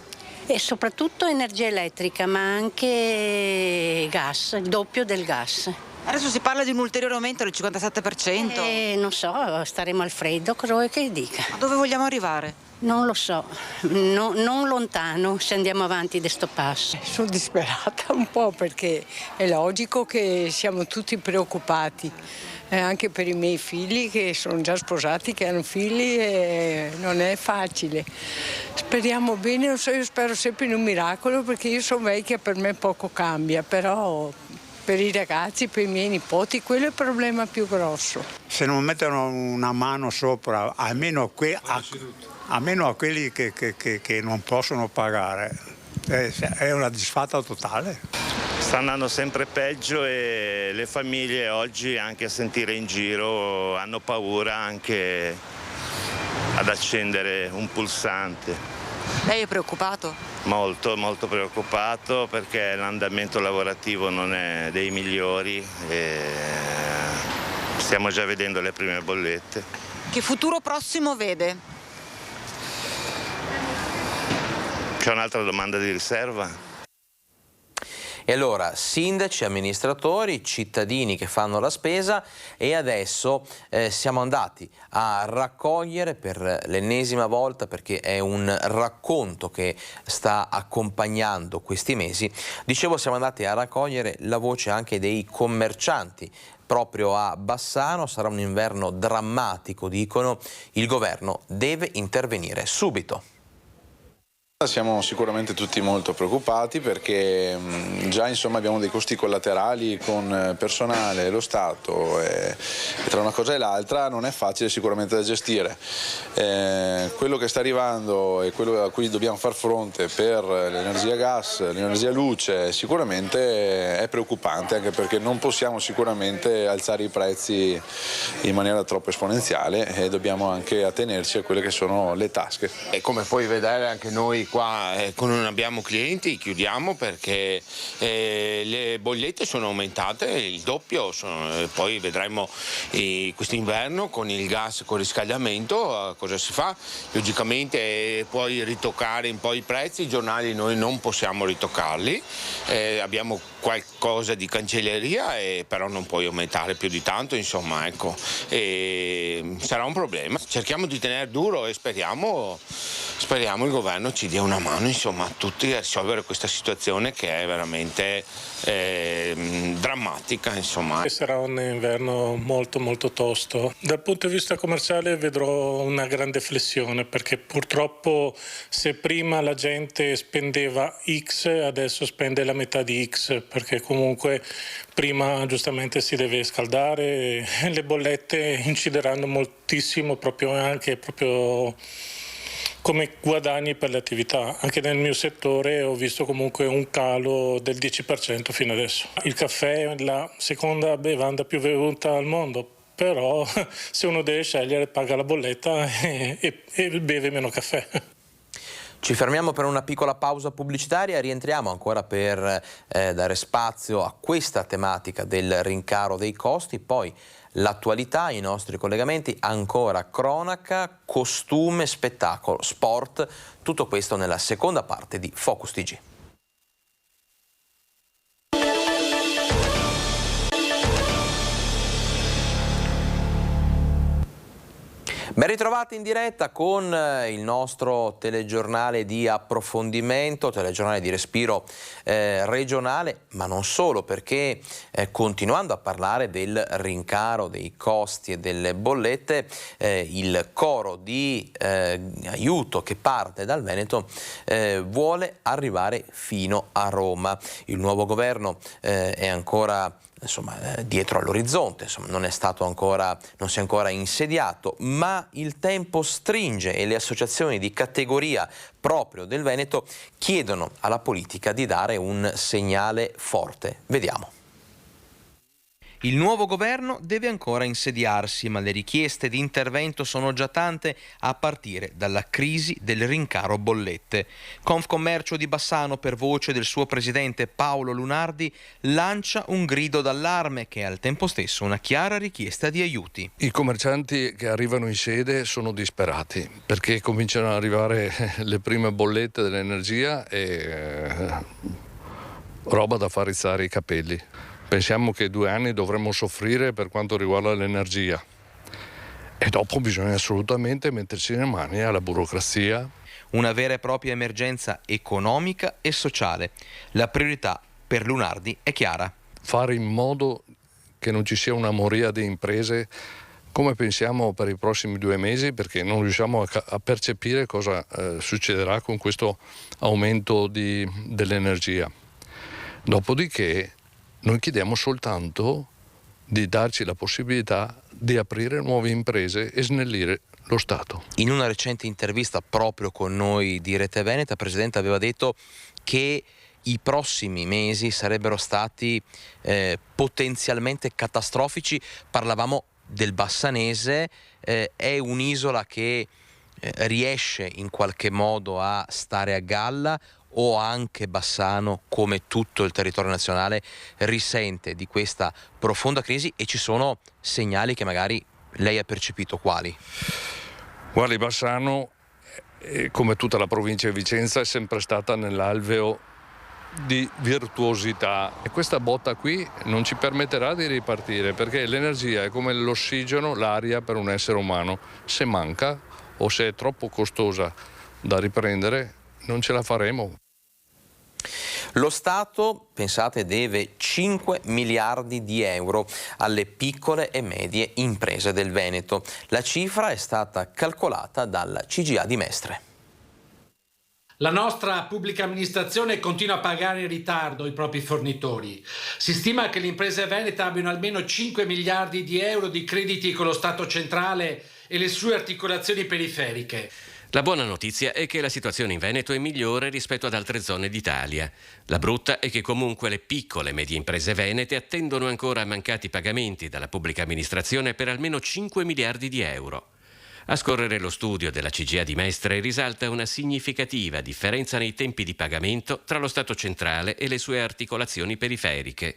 E soprattutto energia elettrica, ma anche gas, il doppio del gas. Adesso si parla di un ulteriore aumento del 57%. Non so, staremo al freddo, cosa vuoi che dica? Ma dove vogliamo arrivare? Non lo so, non lontano se andiamo avanti di sto passo. Sono disperata un po' perché è logico che siamo tutti preoccupati. Anche per i miei figli che sono già sposati, che hanno figli, e non è facile. Speriamo bene, non so, io spero sempre in un miracolo perché io sono vecchia, per me poco cambia, però per i ragazzi, per i miei nipoti, quello è il problema più grosso. Se non mettono una mano sopra, almeno a quelli che non possono pagare, è una disfatta totale. Sta andando sempre peggio e le famiglie oggi, anche a sentire in giro, hanno paura anche ad accendere un pulsante. Lei è preoccupato? Molto, molto preoccupato perché l'andamento lavorativo non è dei migliori e stiamo già vedendo le prime bollette. Che futuro prossimo vede? C'è un'altra domanda di riserva? E allora, sindaci, amministratori, cittadini che fanno la spesa e adesso siamo andati a raccogliere per l'ennesima volta, perché è un racconto che sta accompagnando questi mesi, dicevo siamo andati a raccogliere la voce anche dei commercianti. Proprio a Bassano sarà un inverno drammatico, dicono, il governo deve intervenire subito. Siamo sicuramente tutti molto preoccupati perché già insomma abbiamo dei costi collaterali con personale, lo Stato e tra una cosa e l'altra non è facile sicuramente da gestire. Quello che sta arrivando e quello a cui dobbiamo far fronte per l'energia gas, l'energia luce sicuramente è preoccupante, anche perché non possiamo sicuramente alzare i prezzi in maniera troppo esponenziale e dobbiamo anche attenerci a quelle che sono le tasche. E come puoi vedere anche noi oggi qua non abbiamo clienti, chiudiamo perché le bollette sono aumentate il doppio, poi vedremo quest'inverno con il gas, con il riscaldamento cosa si fa. Logicamente puoi ritoccare un po' i prezzi, i giornali noi non possiamo ritoccarli, abbiamo qualcosa di cancelleria, però non puoi aumentare più di tanto, insomma, ecco, sarà un problema. Cerchiamo di tenere duro e speriamo il governo ci dia una mano, insomma, a tutti a risolvere questa situazione che è veramente drammatica, insomma. Sarà un inverno molto molto tosto. Dal punto di vista commerciale vedrò una grande flessione, perché purtroppo se prima la gente spendeva X, adesso spende la metà di X, perché comunque prima giustamente si deve scaldare, le bollette incideranno moltissimo proprio come guadagni per le attività. Anche nel mio settore ho visto comunque un calo del 10% fino adesso. Il caffè è la seconda bevanda più bevuta al mondo, però se uno deve scegliere paga la bolletta e beve meno caffè. Ci fermiamo per una piccola pausa pubblicitaria e rientriamo ancora per dare spazio a questa tematica del rincaro dei costi, poi l'attualità, i nostri collegamenti, ancora cronaca, costume, spettacolo, sport, tutto questo nella seconda parte di Focus TG. Ben ritrovati in diretta con il nostro telegiornale di approfondimento, telegiornale di respiro regionale, ma non solo, perché continuando a parlare del rincaro dei costi e delle bollette, il coro di aiuto che parte dal Veneto vuole arrivare fino a Roma. Il nuovo governo è ancora dietro all'orizzonte, non si è ancora insediato, ma il tempo stringe e le associazioni di categoria proprio del Veneto chiedono alla politica di dare un segnale forte. Vediamo. Il nuovo governo deve ancora insediarsi, ma le richieste di intervento sono già tante, a partire dalla crisi del rincaro bollette. Confcommercio di Bassano, per voce del suo presidente Paolo Lunardi, lancia un grido d'allarme che è al tempo stesso una chiara richiesta di aiuti. I commercianti che arrivano in sede sono disperati perché cominciano ad arrivare le prime bollette dell'energia e roba da far rizzare i capelli. Pensiamo che 2 anni dovremmo soffrire per quanto riguarda l'energia e dopo bisogna assolutamente metterci le mani alla burocrazia. Una vera e propria emergenza economica e sociale. La priorità per Lunardi è chiara. Fare in modo che non ci sia una moria di imprese come pensiamo per i prossimi 2 mesi, perché non riusciamo a percepire cosa succederà con questo aumento dell'energia. Dopodiché noi chiediamo soltanto di darci la possibilità di aprire nuove imprese e snellire lo Stato. In una recente intervista proprio con noi di Rete Veneta, il Presidente aveva detto che i prossimi mesi sarebbero stati potenzialmente catastrofici. Parlavamo del Bassanese, è un'isola che riesce in qualche modo a stare a galla, o anche Bassano, come tutto il territorio nazionale, risente di questa profonda crisi e ci sono segnali che magari lei ha percepito? Quali? Guardi, Bassano, come tutta la provincia di Vicenza, è sempre stata nell'alveo di virtuosità e questa botta qui non ci permetterà di ripartire, perché l'energia è come l'ossigeno, l'aria per un essere umano. Se manca o se è troppo costosa da riprendere non ce la faremo. Lo Stato, pensate, deve 5 miliardi di euro alle piccole e medie imprese del Veneto. La cifra è stata calcolata dal CGA di Mestre. La nostra pubblica amministrazione continua a pagare in ritardo i propri fornitori. Si stima che le imprese venete abbiano almeno 5 miliardi di euro di crediti con lo Stato centrale e le sue articolazioni periferiche. La buona notizia è che la situazione in Veneto è migliore rispetto ad altre zone d'Italia. La brutta è che comunque le piccole e medie imprese venete attendono ancora mancati pagamenti dalla pubblica amministrazione per almeno 5 miliardi di euro. A scorrere lo studio della CGIA di Mestre risalta una significativa differenza nei tempi di pagamento tra lo Stato centrale e le sue articolazioni periferiche.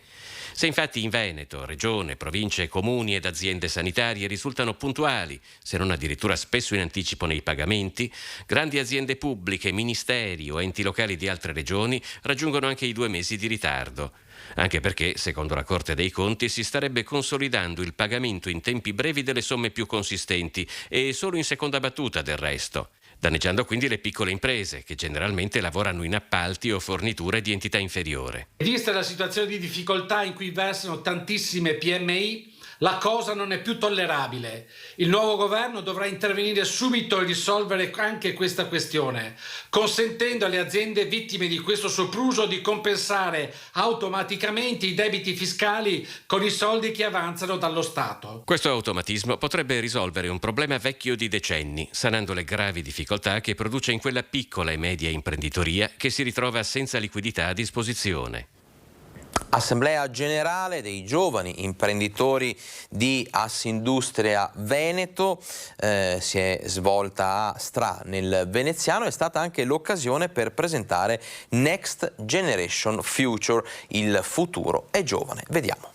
Se infatti in Veneto, Regione, Province, Comuni ed aziende sanitarie risultano puntuali, se non addirittura spesso in anticipo nei pagamenti, grandi aziende pubbliche, ministeri o enti locali di altre regioni raggiungono anche i 2 mesi di ritardo. Anche perché, secondo la Corte dei Conti, si starebbe consolidando il pagamento in tempi brevi delle somme più consistenti e solo in seconda battuta del resto, danneggiando quindi le piccole imprese che generalmente lavorano in appalti o forniture di entità inferiore. Vista la situazione di difficoltà in cui versano tantissime PMI, la cosa non è più tollerabile. Il nuovo governo dovrà intervenire subito e risolvere anche questa questione, consentendo alle aziende vittime di questo sopruso di compensare automaticamente i debiti fiscali con i soldi che avanzano dallo Stato. Questo automatismo potrebbe risolvere un problema vecchio di decenni, sanando le gravi difficoltà che produce in quella piccola e media imprenditoria che si ritrova senza liquidità a disposizione. Assemblea generale dei giovani imprenditori di Assindustria Veneto si è svolta a Stra nel Veneziano. È stata anche l'occasione per presentare Next Generation Future, il futuro è giovane. Vediamo.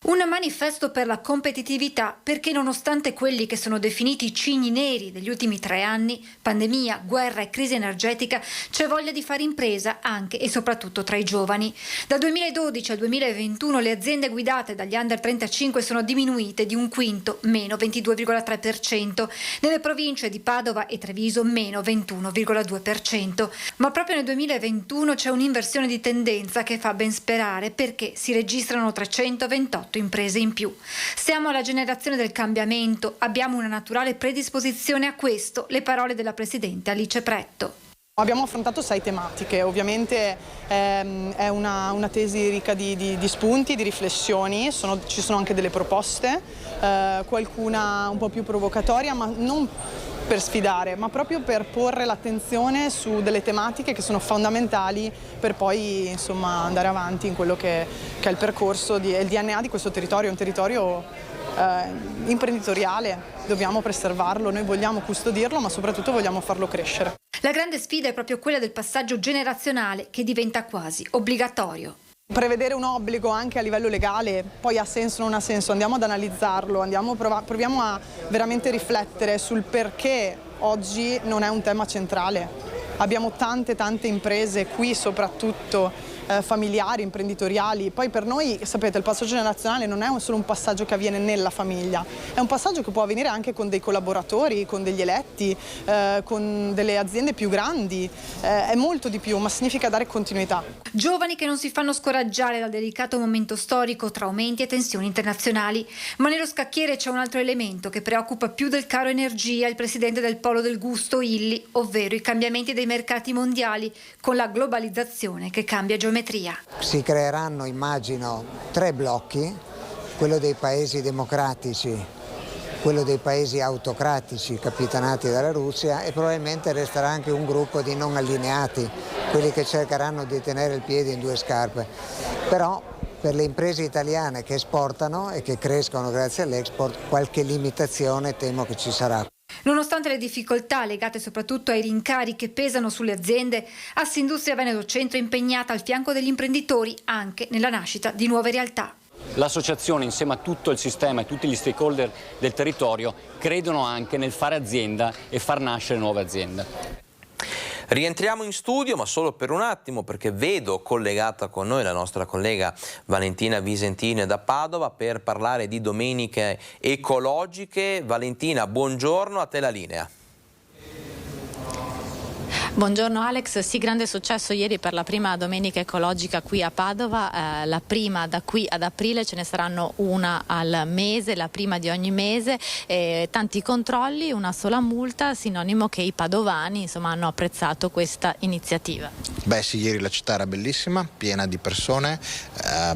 Un manifesto per la competitività perché nonostante quelli che sono definiti cigni neri degli ultimi 3 anni, pandemia, guerra e crisi energetica, c'è voglia di fare impresa anche e soprattutto tra i giovani. Dal 2012 al 2021 le aziende guidate dagli under 35 sono diminuite di un quinto, meno 22,3%, nelle province di Padova e Treviso meno 21,2%. Ma proprio nel 2021 c'è un'inversione di tendenza che fa ben sperare perché si registrano 328 imprese in più. Siamo alla generazione del cambiamento, abbiamo una naturale predisposizione a questo, le parole della Presidente Alice Pretto. Abbiamo affrontato 6 tematiche, ovviamente è una tesi ricca di spunti, di riflessioni, ci sono anche delle proposte, qualcuna un po' più provocatoria, ma non per sfidare, ma proprio per porre l'attenzione su delle tematiche che sono fondamentali per poi andare avanti in quello che è il percorso e il DNA di questo territorio, un territorio imprenditoriale, dobbiamo preservarlo, noi vogliamo custodirlo ma soprattutto vogliamo farlo crescere. La grande sfida è proprio quella del passaggio generazionale che diventa quasi obbligatorio. Prevedere un obbligo anche a livello legale poi ha senso o non ha senso, andiamo ad analizzarlo, proviamo a veramente riflettere sul perché oggi non è un tema centrale. Abbiamo tante imprese qui soprattutto familiari, imprenditoriali, poi per noi sapete il passaggio generazionale non è solo un passaggio che avviene nella famiglia, è un passaggio che può avvenire anche con dei collaboratori, con degli eletti, con delle aziende più grandi, è molto di più, ma significa dare continuità. Giovani che non si fanno scoraggiare dal delicato momento storico tra aumenti e tensioni internazionali, ma nello scacchiere c'è un altro elemento che preoccupa più del caro energia il presidente del Polo del Gusto Illy, ovvero i cambiamenti dei mercati mondiali con la globalizzazione che cambia geometria. Si creeranno, immagino, 3 blocchi, quello dei paesi democratici, quello dei paesi autocratici capitanati dalla Russia e probabilmente resterà anche un gruppo di non allineati, quelli che cercheranno di tenere il piede in 2 scarpe. Però per le imprese italiane che esportano e che crescono grazie all'export, qualche limitazione temo che ci sarà. Nonostante le difficoltà legate soprattutto ai rincari che pesano sulle aziende, Assindustria Veneto Centro è impegnata al fianco degli imprenditori anche nella nascita di nuove realtà. L'associazione insieme a tutto il sistema e tutti gli stakeholder del territorio credono anche nel fare azienda e far nascere nuove aziende. Rientriamo in studio, ma solo per un attimo, perché vedo collegata con noi la nostra collega Valentina Visentini da Padova per parlare di domeniche ecologiche. Valentina, buongiorno, a te la linea. Buongiorno Alex, sì, grande successo ieri per la prima domenica ecologica qui a Padova, la prima da qui ad aprile, ce ne saranno una al mese, la prima di ogni mese, tanti controlli, una sola multa, sinonimo che i padovani hanno apprezzato questa iniziativa. Beh sì, ieri la città era bellissima, piena di persone,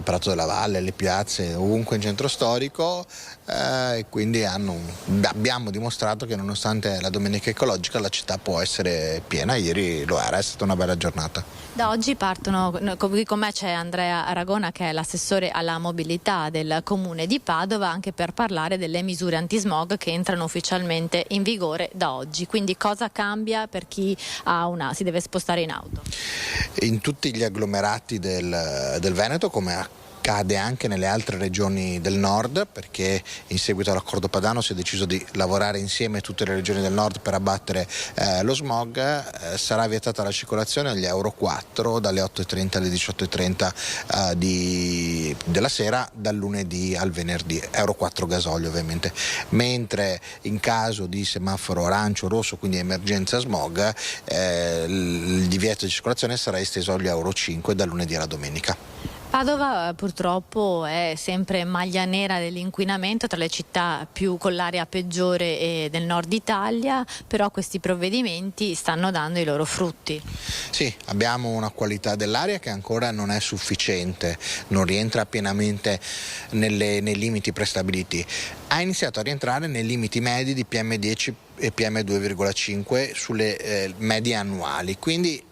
Prato della Valle, le piazze, ovunque in centro storico, e quindi abbiamo dimostrato che nonostante la domenica ecologica la città può essere piena. Ieri lo era, è stata una bella giornata. Da oggi partono, qui con me c'è Andrea Aragona che è l'assessore alla mobilità del comune di Padova, anche per parlare delle misure antismog che entrano ufficialmente in vigore da oggi. Quindi cosa cambia per chi si deve spostare in auto? In tutti gli agglomerati del Veneto, come accade anche nelle altre regioni del nord, perché in seguito all'accordo padano si è deciso di lavorare insieme tutte le regioni del nord per abbattere lo smog, sarà vietata la circolazione agli Euro 4 dalle 8.30 alle 18.30 della sera, dal lunedì al venerdì, Euro 4 gasolio ovviamente, mentre in caso di semaforo arancio rosso, quindi emergenza smog, il divieto di circolazione sarà esteso agli Euro 5 dal lunedì alla domenica. Padova purtroppo è sempre maglia nera dell'inquinamento tra le città con l'aria peggiore del nord Italia, però questi provvedimenti stanno dando i loro frutti. Sì, abbiamo una qualità dell'aria che ancora non è sufficiente, non rientra pienamente nei limiti prestabiliti. Ha iniziato a rientrare nei limiti medi di PM10 e PM2,5 sulle medie annuali, quindi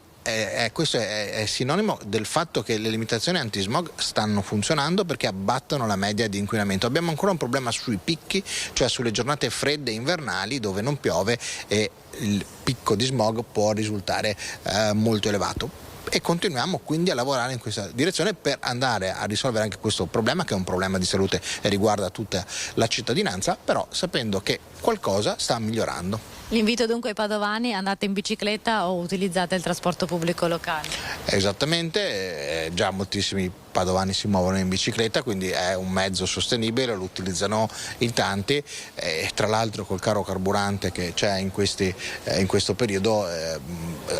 questo è sinonimo del fatto che le limitazioni antismog stanno funzionando perché abbattono la media di inquinamento. Abbiamo ancora un problema sui picchi, cioè sulle giornate fredde invernali dove non piove e il picco di smog può risultare molto elevato. E continuiamo quindi a lavorare in questa direzione per andare a risolvere anche questo problema, che è un problema di salute e riguarda tutta la cittadinanza, però sapendo che qualcosa sta migliorando. L'invito dunque ai padovani: andate in bicicletta o utilizzate il trasporto pubblico locale? Esattamente, già moltissimi padovani si muovono in bicicletta, quindi è un mezzo sostenibile, lo utilizzano in tanti, e tra l'altro col caro carburante che c'è in questo periodo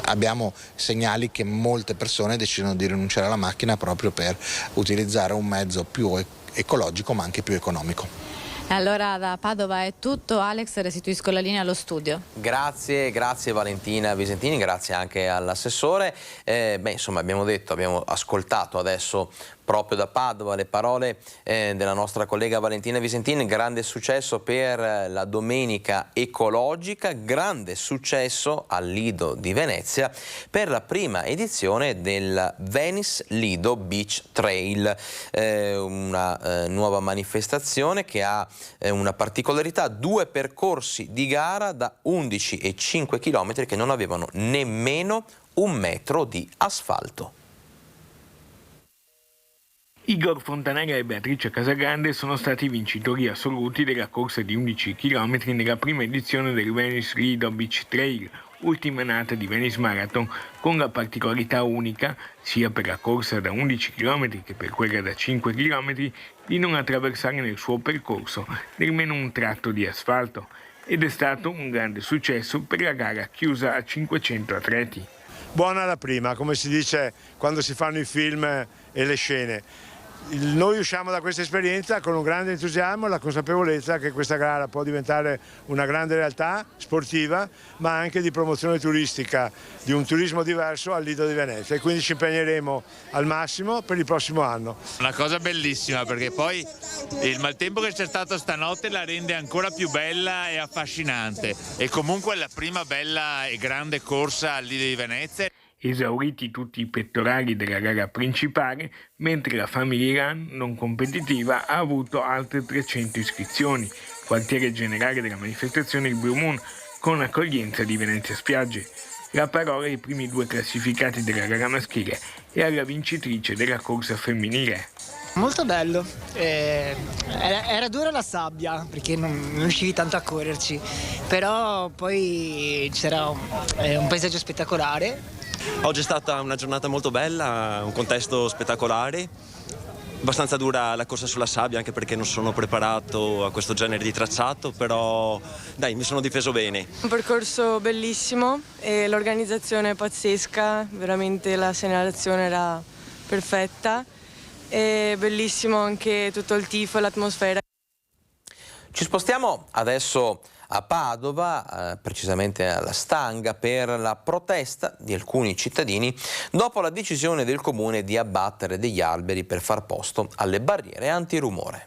abbiamo segnali che molte persone decidono di rinunciare alla macchina proprio per utilizzare un mezzo più ecologico ma anche più economico. Allora da Padova è tutto. Alex, restituisco la linea allo studio. Grazie Valentina Visentini, grazie anche all'assessore. Abbiamo ascoltato adesso proprio da Padova le parole della nostra collega Valentina Visentini. Grande successo per la domenica ecologica, grande successo al Lido di Venezia per la prima edizione del Venice Lido Beach Trail, una nuova manifestazione che ha una particolarità: 2 percorsi di gara da 11,5 km che non avevano nemmeno 1 metro di asfalto. Igor Fontanella e Beatrice Casagrande sono stati i vincitori assoluti della corsa di 11 km nella prima edizione del Venice Lido Beach Trail, ultima nata di Venice Marathon, con la particolarità unica, sia per la corsa da 11 km che per quella da 5 km, di non attraversare nel suo percorso nemmeno un tratto di asfalto, ed è stato un grande successo per la gara chiusa a 500 atleti. Buona la prima, come si dice quando si fanno i film e le scene. Noi usciamo da questa esperienza con un grande entusiasmo e la consapevolezza che questa gara può diventare una grande realtà sportiva, ma anche di promozione turistica, di un turismo diverso al Lido di Venezia, e quindi ci impegneremo al massimo per il prossimo anno. Una cosa bellissima, perché poi il maltempo che c'è stato stanotte la rende ancora più bella e affascinante, e comunque è la prima bella e grande corsa al Lido di Venezia. Esauriti tutti i pettorali della gara principale, mentre la Family Run non competitiva ha avuto altre 300 iscrizioni. Quartiere generale della manifestazione il Blue Moon, con accoglienza di Venezia Spiagge. La parola ai primi 2 classificati della gara maschile e alla vincitrice della corsa femminile. Molto bello, era dura la sabbia perché non riuscivi tanto a correrci, però poi c'era un paesaggio spettacolare. Oggi è stata una giornata molto bella, un contesto spettacolare, abbastanza dura la corsa sulla sabbia anche perché non sono preparato a questo genere di tracciato, però dai, mi sono difeso bene. Un percorso bellissimo e l'organizzazione è pazzesca, veramente la segnalazione era perfetta e bellissimo anche tutto il tifo e l'atmosfera. Ci spostiamo adesso a Padova, precisamente alla Stanga, per la protesta di alcuni cittadini dopo la decisione del comune di abbattere degli alberi per far posto alle barriere antirumore.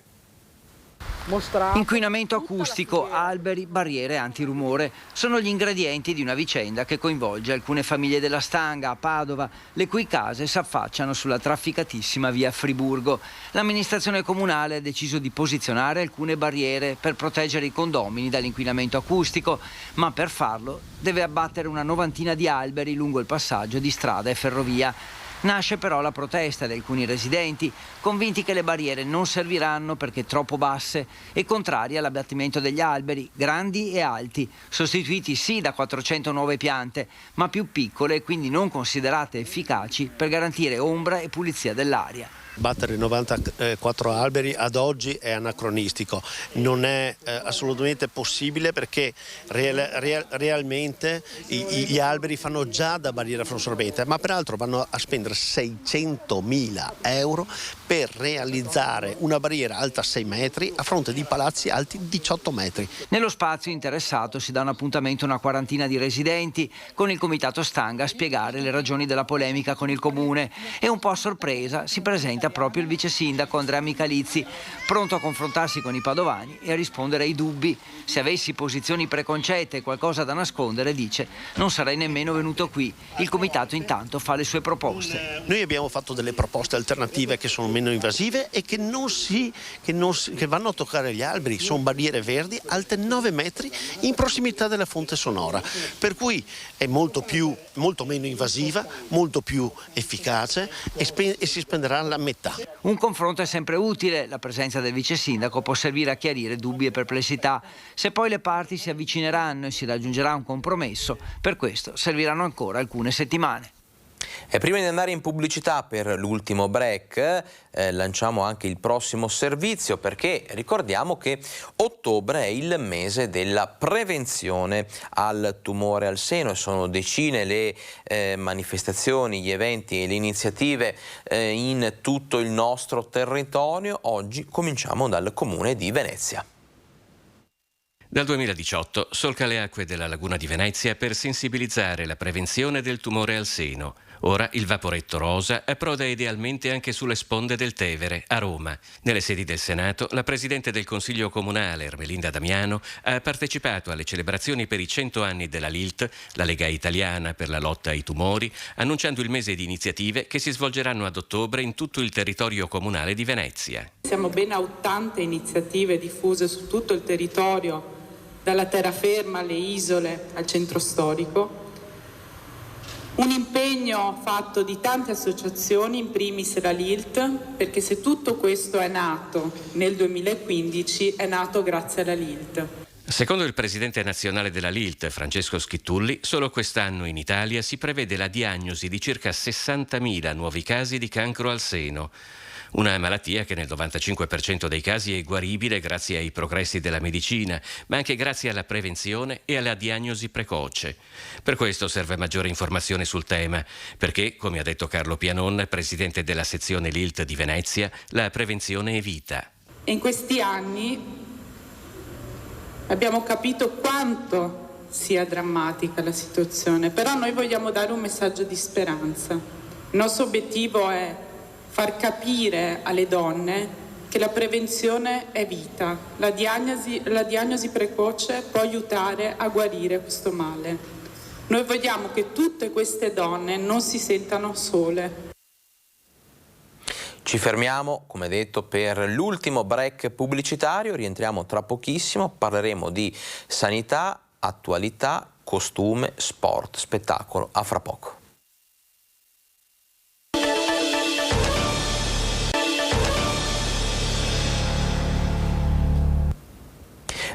Inquinamento acustico, alberi, barriere antirumore sono gli ingredienti di una vicenda che coinvolge alcune famiglie della Stanga a Padova, le cui case si affacciano sulla trafficatissima via Friburgo. L'amministrazione comunale ha deciso di posizionare alcune barriere per proteggere i condomini dall'inquinamento acustico, ma per farlo deve abbattere una novantina di alberi lungo il passaggio di strada e ferrovia. Nasce però la protesta di alcuni residenti, convinti che le barriere non serviranno perché troppo basse e contrari all'abbattimento degli alberi, grandi e alti, sostituiti sì da 400 nuove piante, ma più piccole e quindi non considerate efficaci per garantire ombra e pulizia dell'aria. Battere 94 alberi ad oggi è anacronistico, non è assolutamente possibile perché realmente gli alberi fanno già da barriera fluorescente, ma peraltro vanno a spendere 600.000 euro per realizzare una barriera alta 6 metri a fronte di palazzi alti 18 metri. Nello spazio interessato si dà un appuntamento a una quarantina di residenti con il comitato Stanga a spiegare le ragioni della polemica con il comune e un po' a sorpresa si presenta proprio il vice sindaco Andrea Michalizzi, pronto a confrontarsi con i padovani e a rispondere ai dubbi. Se avessi posizioni preconcette e qualcosa da nascondere, dice, non sarei nemmeno venuto qui. Il comitato intanto fa le sue proposte. Noi abbiamo fatto delle proposte alternative che sono meno invasive e che vanno a toccare gli alberi. Sono barriere verdi alte 9 metri in prossimità della fonte sonora, per cui è molto meno invasiva, molto più efficace e si spenderà la metà. Un confronto è sempre utile, la presenza del vice sindaco può servire a chiarire dubbi e perplessità. Se poi le parti si avvicineranno e si raggiungerà un compromesso, per questo serviranno ancora alcune settimane. E prima di andare in pubblicità per l'ultimo break, lanciamo anche il prossimo servizio, perché ricordiamo che ottobre è il mese della prevenzione al tumore al seno e sono decine le manifestazioni, gli eventi e le iniziative in tutto il nostro territorio. Oggi cominciamo dal Comune di Venezia. Dal 2018 solca le acque della Laguna di Venezia per sensibilizzare la prevenzione del tumore al seno. Ora il Vaporetto Rosa approda idealmente anche sulle sponde del Tevere, a Roma. Nelle sedi del Senato, la Presidente del Consiglio Comunale, Ermelinda Damiano, ha partecipato alle celebrazioni per i 100 anni della LILT, la Lega Italiana per la lotta ai tumori, annunciando il mese di iniziative che si svolgeranno ad ottobre in tutto il territorio comunale di Venezia. Siamo ben a 80 iniziative diffuse su tutto il territorio, dalla terraferma alle isole al centro storico. Un impegno fatto di tante associazioni, in primis la LILT, perché se tutto questo è nato nel 2015 è nato grazie alla LILT. Secondo il presidente nazionale della LILT, Francesco Schittulli, solo quest'anno in Italia si prevede la diagnosi di circa 60.000 nuovi casi di cancro al seno. Una malattia che nel 95% dei casi è guaribile grazie ai progressi della medicina, ma anche grazie alla prevenzione e alla diagnosi precoce. Per questo serve maggiore informazione sul tema, perché, come ha detto Carlo Pianon, presidente della sezione LILT di Venezia, la prevenzione è vita. In questi anni abbiamo capito quanto sia drammatica la situazione, però noi vogliamo dare un messaggio di speranza. Il nostro obiettivo è far capire alle donne che la prevenzione è vita, la diagnosi precoce può aiutare a guarire questo male. Noi vogliamo che tutte queste donne non si sentano sole. Ci fermiamo, come detto, per l'ultimo break pubblicitario, rientriamo tra pochissimo, parleremo di sanità, attualità, costume, sport, spettacolo. A fra poco.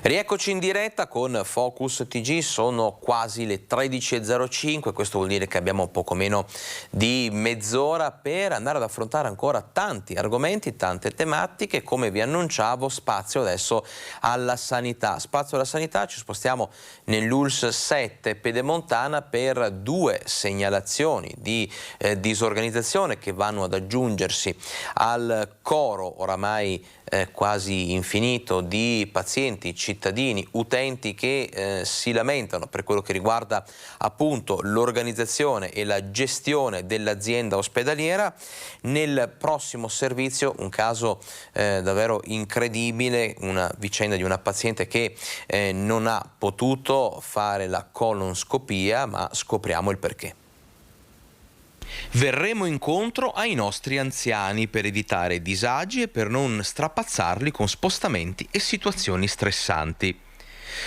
Rieccoci in diretta con Focus TG, sono quasi le 13.05, questo vuol dire che abbiamo poco meno di mezz'ora per andare ad affrontare ancora tanti argomenti, tante tematiche. Come vi annunciavo, spazio adesso alla sanità. Spazio alla sanità, ci spostiamo nell'ULSS 7 Pedemontana per due segnalazioni di disorganizzazione che vanno ad aggiungersi al coro oramai quasi infinito di pazienti, cittadini, utenti che si lamentano per quello che riguarda appunto l'organizzazione e la gestione dell'azienda ospedaliera. Nel prossimo servizio un caso davvero incredibile, una vicenda di una paziente che non ha potuto fare la colonscopia, ma scopriamo il perché. Verremo incontro ai nostri anziani per evitare disagi e per non strapazzarli con spostamenti e situazioni stressanti.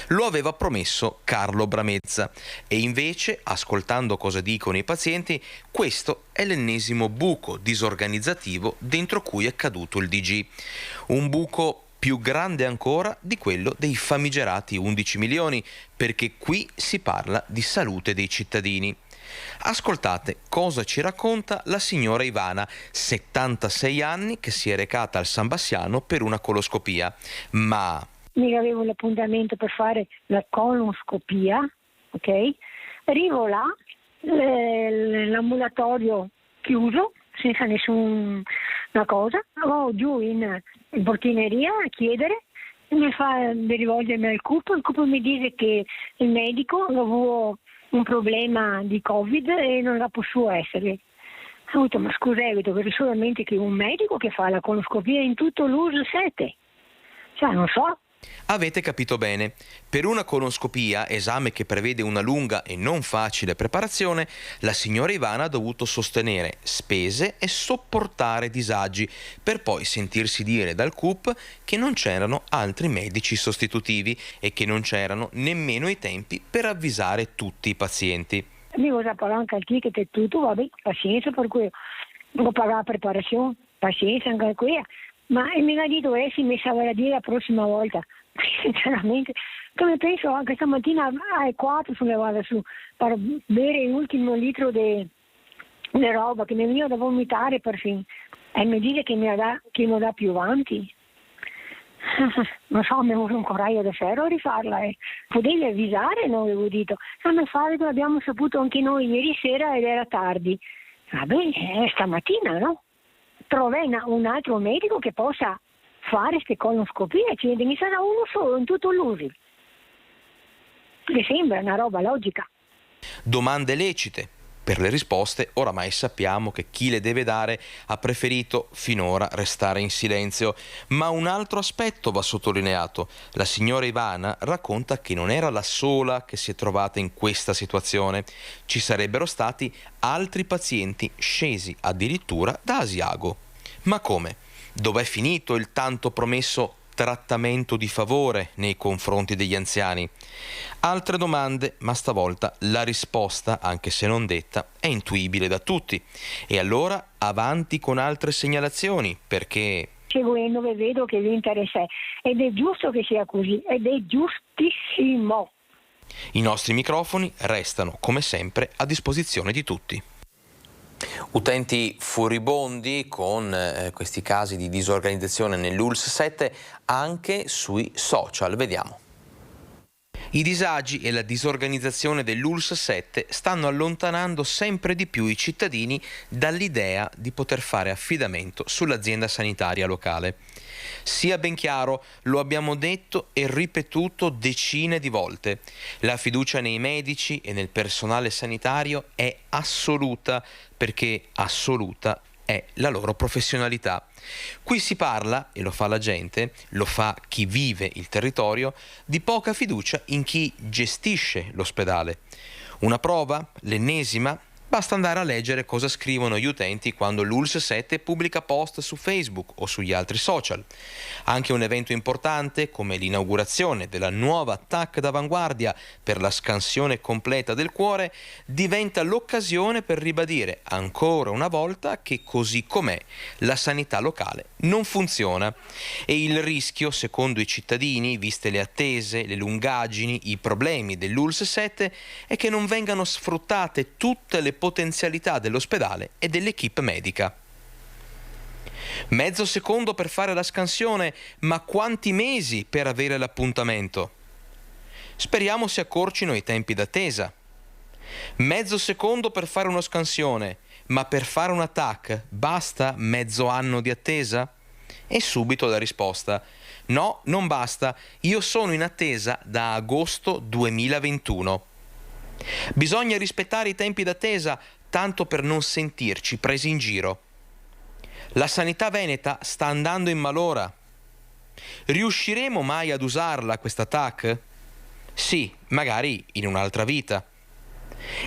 Lo aveva promesso Carlo Bramezza e invece, ascoltando cosa dicono i pazienti, questo è l'ennesimo buco disorganizzativo dentro cui è caduto il DG. Un buco più grande ancora di quello dei famigerati 11 milioni, perché qui si parla di salute dei cittadini. Ascoltate cosa ci racconta la signora Ivana, 76 anni, che si è recata al San Bassiano per una coloscopia, ma... Mi avevo l'appuntamento per fare la colonscopia, ok? Arrivo là, l'ambulatorio chiuso, senza nessuna cosa, vado giù in portineria a chiedere, mi fa di rivolgermi al CUP, il CUP mi dice che il medico aveva un problema di Covid e non la può essere. Ho detto, ma scusa, che solamente che un medico che fa la coloscopia in tutto l'URSS 7, cioè non so. Avete capito bene, per una colonscopia, esame che prevede una lunga e non facile preparazione, la signora Ivana ha dovuto sostenere spese e sopportare disagi per poi sentirsi dire dal CUP che non c'erano altri medici sostitutivi e che non c'erano nemmeno i tempi per avvisare tutti i pazienti. Io ho parlato anche al ticket e tutto, vabbè, pazienza, per cui ho pagato la preparazione, pazienza anche qui. Ma mi ha detto si mi sa a dire la prossima volta. Sinceramente, come penso anche stamattina alle 4 sono levata su per bere l'ultimo litro di roba che mi veniva da vomitare perfino e mi dice che mi dà più avanti. Non so, mi vuole un coraggio di ferro a rifarla. Potevi avvisare, non avevo detto. Ma fare che l'abbiamo saputo anche noi ieri sera ed era tardi. Vabbè, stamattina, no? Trovai un altro medico che possa fare queste colonscopie, ce ne sarà uno solo in tutto l'USI. Mi sembra una roba logica. Domande lecite. Per le risposte oramai sappiamo che chi le deve dare ha preferito finora restare in silenzio, ma un altro aspetto va sottolineato. La signora Ivana racconta che non era la sola che si è trovata in questa situazione. Ci sarebbero stati altri pazienti scesi addirittura da Asiago. Ma come? Dov'è finito il tanto promesso trattamento di favore nei confronti degli anziani? Altre domande, ma stavolta la risposta, anche se non detta, è intuibile da tutti. E allora avanti con altre segnalazioni, perché... Seguendo vedo che vi interessa ed è giusto che sia così, ed è giustissimo. I nostri microfoni restano, come sempre, a disposizione di tutti. Utenti furibondi con questi casi di disorganizzazione nell'ULSS 7 anche sui social. Vediamo. I disagi e la disorganizzazione dell'ULSS 7 stanno allontanando sempre di più i cittadini dall'idea di poter fare affidamento sull'azienda sanitaria locale. Sia ben chiaro, lo abbiamo detto e ripetuto decine di volte, la fiducia nei medici e nel personale sanitario è assoluta, perché assoluta è la loro professionalità. Qui si parla, e lo fa la gente, lo fa chi vive il territorio, di poca fiducia in chi gestisce l'ospedale. Una prova? L'ennesima? Basta andare a leggere cosa scrivono gli utenti quando l'ULSS 7 pubblica post su Facebook o sugli altri social. Anche un evento importante come l'inaugurazione della nuova TAC d'avanguardia per la scansione completa del cuore diventa l'occasione per ribadire ancora una volta che così com'è la sanità locale non funziona e il rischio, secondo i cittadini, viste le attese, le lungaggini, i problemi dell'ULSS 7, è che non vengano sfruttate tutte le potenzialità dell'ospedale e dell'equipe medica. Mezzo secondo per fare la scansione, ma quanti mesi per avere l'appuntamento? Speriamo si accorcino i tempi d'attesa. Mezzo secondo per fare una scansione, ma per fare una TAC basta mezzo anno di attesa? E subito la risposta: no, non basta, io sono in attesa da agosto 2021. Bisogna rispettare i tempi d'attesa, tanto per non sentirci presi in giro. La sanità veneta sta andando in malora. Riusciremo mai ad usarla questa TAC? Sì, magari in un'altra vita.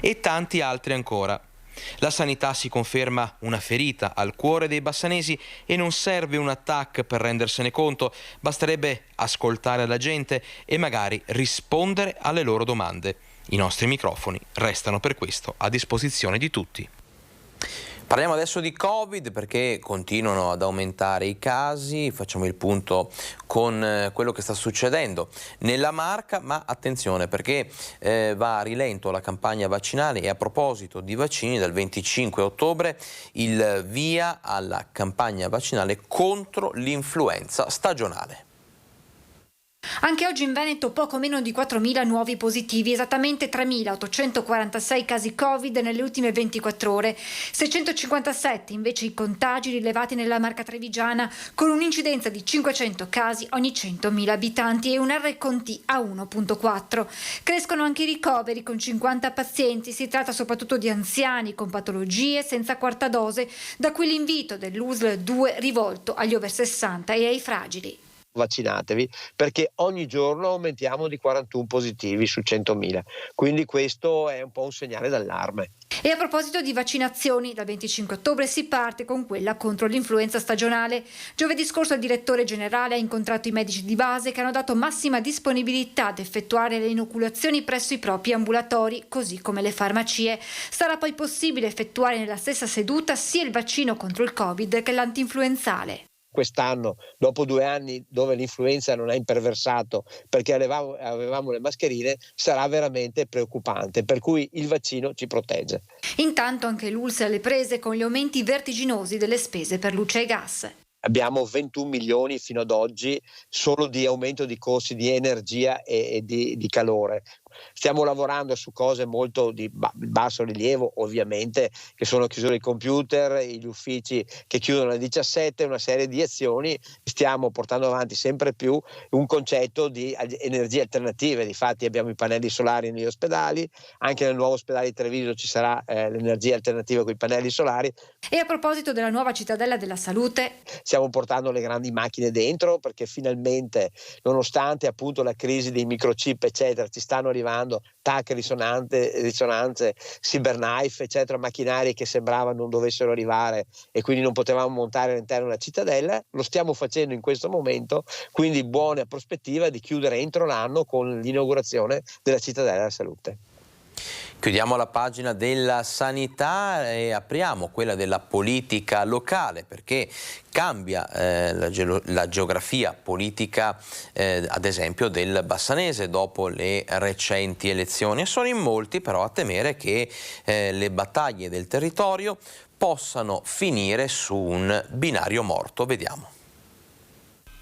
E tanti altri ancora. La sanità si conferma una ferita al cuore dei bassanesi e non serve un TAC per rendersene conto, basterebbe ascoltare la gente e magari rispondere alle loro domande. I nostri microfoni restano per questo a disposizione di tutti. Parliamo adesso di Covid perché continuano ad aumentare i casi, facciamo il punto con quello che sta succedendo nella Marca, ma attenzione perché va a rilento la campagna vaccinale e a proposito di vaccini dal 25 ottobre il via alla campagna vaccinale contro l'influenza stagionale. Anche oggi in Veneto poco meno di 4.000 nuovi positivi, esattamente 3.846 casi Covid nelle ultime 24 ore, 657 invece i contagi rilevati nella Marca Trevigiana, con un'incidenza di 500 casi ogni 100.000 abitanti e un R-Conti a 1,4. Crescono anche i ricoveri con 50 pazienti, si tratta soprattutto di anziani con patologie senza quarta dose, da cui l'invito dell'USL 2 rivolto agli over 60 e ai fragili. Vaccinatevi perché ogni giorno aumentiamo di 41 positivi su 100.000, quindi questo è un po' un segnale d'allarme. E a proposito di vaccinazioni, dal 25 ottobre si parte con quella contro l'influenza stagionale. Giovedì scorso il direttore generale ha incontrato i medici di base che hanno dato massima disponibilità ad effettuare le inoculazioni presso i propri ambulatori, così come le farmacie. Sarà poi possibile effettuare nella stessa seduta sia il vaccino contro il Covid che l'antinfluenzale. Quest'anno, dopo 2 anni dove l'influenza non ha imperversato perché avevamo le mascherine, sarà veramente preoccupante, per cui il vaccino ci protegge. Intanto anche l'ULSS è alle prese con gli aumenti vertiginosi delle spese per luce e gas. Abbiamo 21 milioni fino ad oggi solo di aumento di costi di energia e di calore. Stiamo lavorando su cose molto di basso rilievo, ovviamente, che sono chiusure di computer, gli uffici che chiudono alle 17, una serie di azioni. Stiamo portando avanti sempre più un concetto di energie alternative. Difatti abbiamo i pannelli solari negli ospedali, anche nel nuovo ospedale di Treviso ci sarà l'energia alternativa con i pannelli solari. E a proposito della nuova cittadella della salute, stiamo portando le grandi macchine dentro perché finalmente, nonostante appunto la crisi dei microchip eccetera, ci stanno arrivando TAC, risonanze, cyberknife eccetera, macchinari che sembrava non dovessero arrivare e quindi non potevamo montare all'interno della cittadella. Lo stiamo facendo in questo momento, quindi buona prospettiva di chiudere entro l'anno con l'inaugurazione della cittadella della salute. Chiudiamo la pagina della sanità e apriamo quella della politica locale perché cambia la geografia politica ad esempio del Bassanese dopo le recenti elezioni e sono in molti però a temere che le battaglie del territorio possano finire su un binario morto. Vediamo.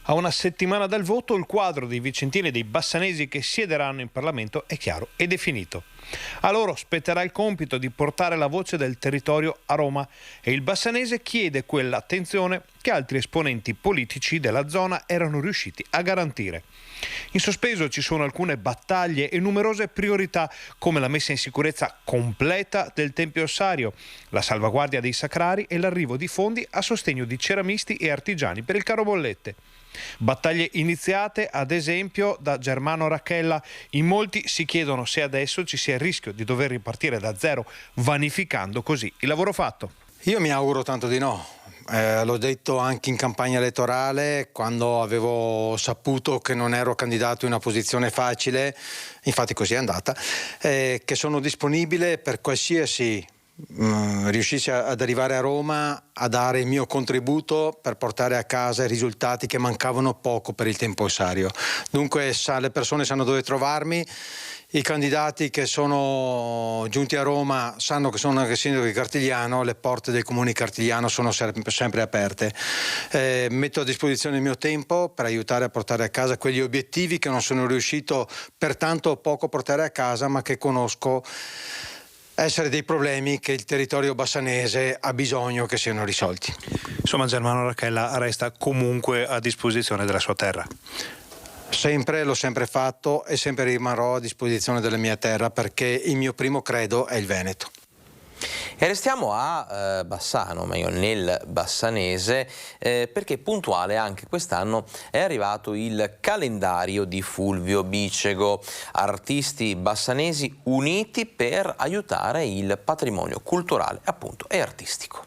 A una settimana dal voto il quadro dei vicentini e dei bassanesi che siederanno in Parlamento è chiaro e definito. A loro spetterà il compito di portare la voce del territorio a Roma e il bassanese chiede quell'attenzione che altri esponenti politici della zona erano riusciti a garantire. In sospeso ci sono alcune battaglie e numerose priorità come la messa in sicurezza completa del Tempio Ossario, la salvaguardia dei sacrari e l'arrivo di fondi a sostegno di ceramisti e artigiani per il caro bollette. Battaglie iniziate ad esempio da Germano Racchella. In molti si chiedono se adesso ci sia il rischio di dover ripartire da zero, vanificando così il lavoro fatto. Io mi auguro tanto di no. L'ho detto anche in campagna elettorale quando avevo saputo che non ero candidato in una posizione facile, infatti così è andata, che sono disponibile per qualsiasi riuscissi ad arrivare a Roma a dare il mio contributo per portare a casa i risultati che mancavano poco per il Tempio Ossario. Dunque le persone sanno dove trovarmi, i candidati che sono giunti a Roma sanno che sono anche sindaco di Cartigliano, le porte del comune di Cartigliano sono sempre aperte. Metto a disposizione il mio tempo per aiutare a portare a casa quegli obiettivi che non sono riuscito per tanto poco a portare a casa ma che conosco essere dei problemi che il territorio bassanese ha bisogno che siano risolti. Insomma, Germano Racchella resta comunque a disposizione della sua terra. Sempre, l'ho sempre fatto e sempre rimarrò a disposizione della mia terra, perché il mio primo credo è il Veneto. E restiamo a Bassano, meglio nel bassanese, perché puntuale anche quest'anno è arrivato il calendario di Fulvio Bicego, artisti bassanesi uniti per aiutare il patrimonio culturale appunto e artistico.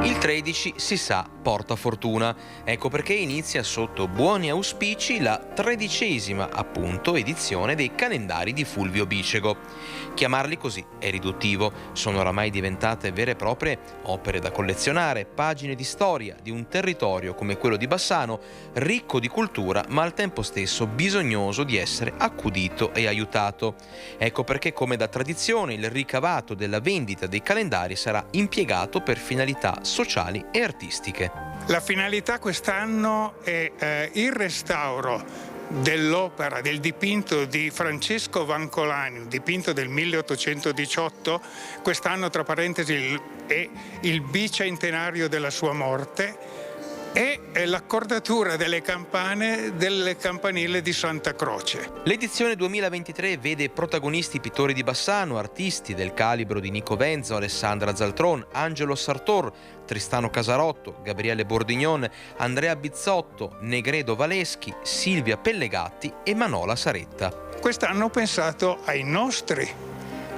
Il 13 si sa porta fortuna, ecco perché inizia sotto buoni auspici la 13ª appunto edizione dei calendari di Fulvio Bicego. Chiamarli così è riduttivo, sono oramai diventate vere e proprie opere da collezionare, pagine di storia di un territorio come quello di Bassano, ricco di cultura ma al tempo stesso bisognoso di essere accudito e aiutato. Ecco perché, come da tradizione, il ricavato della vendita dei calendari sarà impiegato per finalità sociali e artistiche. La finalità quest'anno è il restauro dell'opera, del dipinto di Francesco Vancolani, un dipinto del 1818, quest'anno tra parentesi è il bicentenario della sua morte, e l'accordatura delle campane del campanile di Santa Croce. L'edizione 2023 vede protagonisti pittori di Bassano, artisti del calibro di Nico Venzo, Alessandra Zaltron, Angelo Sartor, Tristano Casarotto, Gabriele Bordignon, Andrea Bizzotto, Negredo Valeschi, Silvia Pellegatti e Manola Saretta. Quest'anno ho pensato ai nostri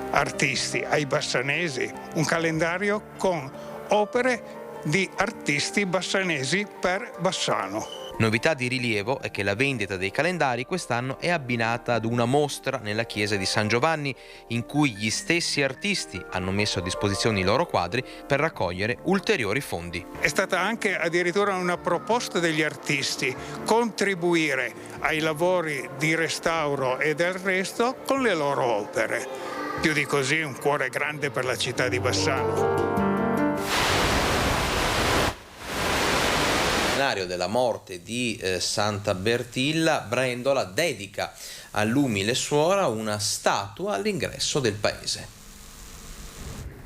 artisti, ai bassanesi, un calendario con opere di artisti bassanesi per Bassano. Novità di rilievo è che la vendita dei calendari quest'anno è abbinata ad una mostra nella chiesa di San Giovanni, in cui gli stessi artisti hanno messo a disposizione i loro quadri per raccogliere ulteriori fondi. È stata anche addirittura una proposta degli artisti contribuire ai lavori di restauro e del resto con le loro opere. Più di così, un cuore grande per la città di Bassano. Della morte di Santa Bertilla, Brendola dedica all'umile suora una statua all'ingresso del paese.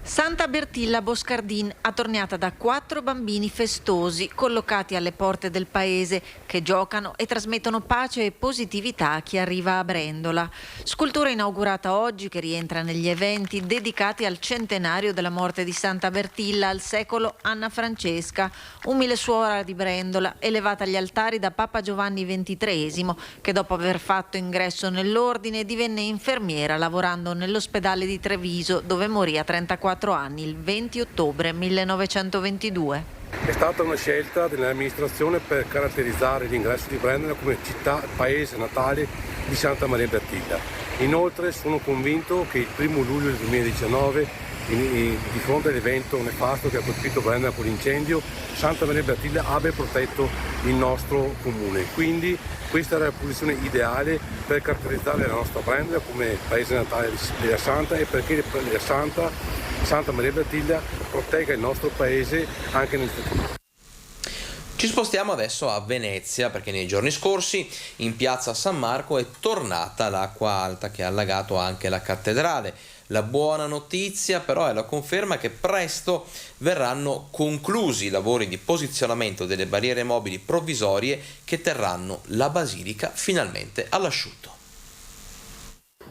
Santa Bertilla Boscardin, attorniata da 4 bambini festosi collocati alle porte del paese che giocano e trasmettono pace e positività a chi arriva a Brendola. Scultura inaugurata oggi che rientra negli eventi dedicati al centenario della morte di Santa Bertilla al secolo Anna Francesca, umile suora di Brendola, elevata agli altari da Papa Giovanni XXIII, che dopo aver fatto ingresso nell'ordine divenne infermiera lavorando nell'ospedale di Treviso, dove morì a 34 anni il 20 ottobre 1922. È stata una scelta dell'amministrazione per caratterizzare l'ingresso di Brendola come città, paese natale di Santa Maria Bertilla. Inoltre sono convinto che il 1 luglio del 2019, di fronte all'evento nefasto che ha colpito Brendola con l'incendio, Santa Maria Bertilla abbia protetto il nostro comune. Quindi questa era la posizione ideale per caratterizzare la nostra Brendola come paese natale della Santa, e perché la Santa Maria Bertilla protegga il nostro paese anche nel futuro. Ci spostiamo adesso a Venezia, perché nei giorni scorsi in piazza San Marco è tornata l'acqua alta che ha allagato anche la cattedrale. La buona notizia però è la conferma che presto verranno conclusi i lavori di posizionamento delle barriere mobili provvisorie che terranno la basilica finalmente all'asciutto.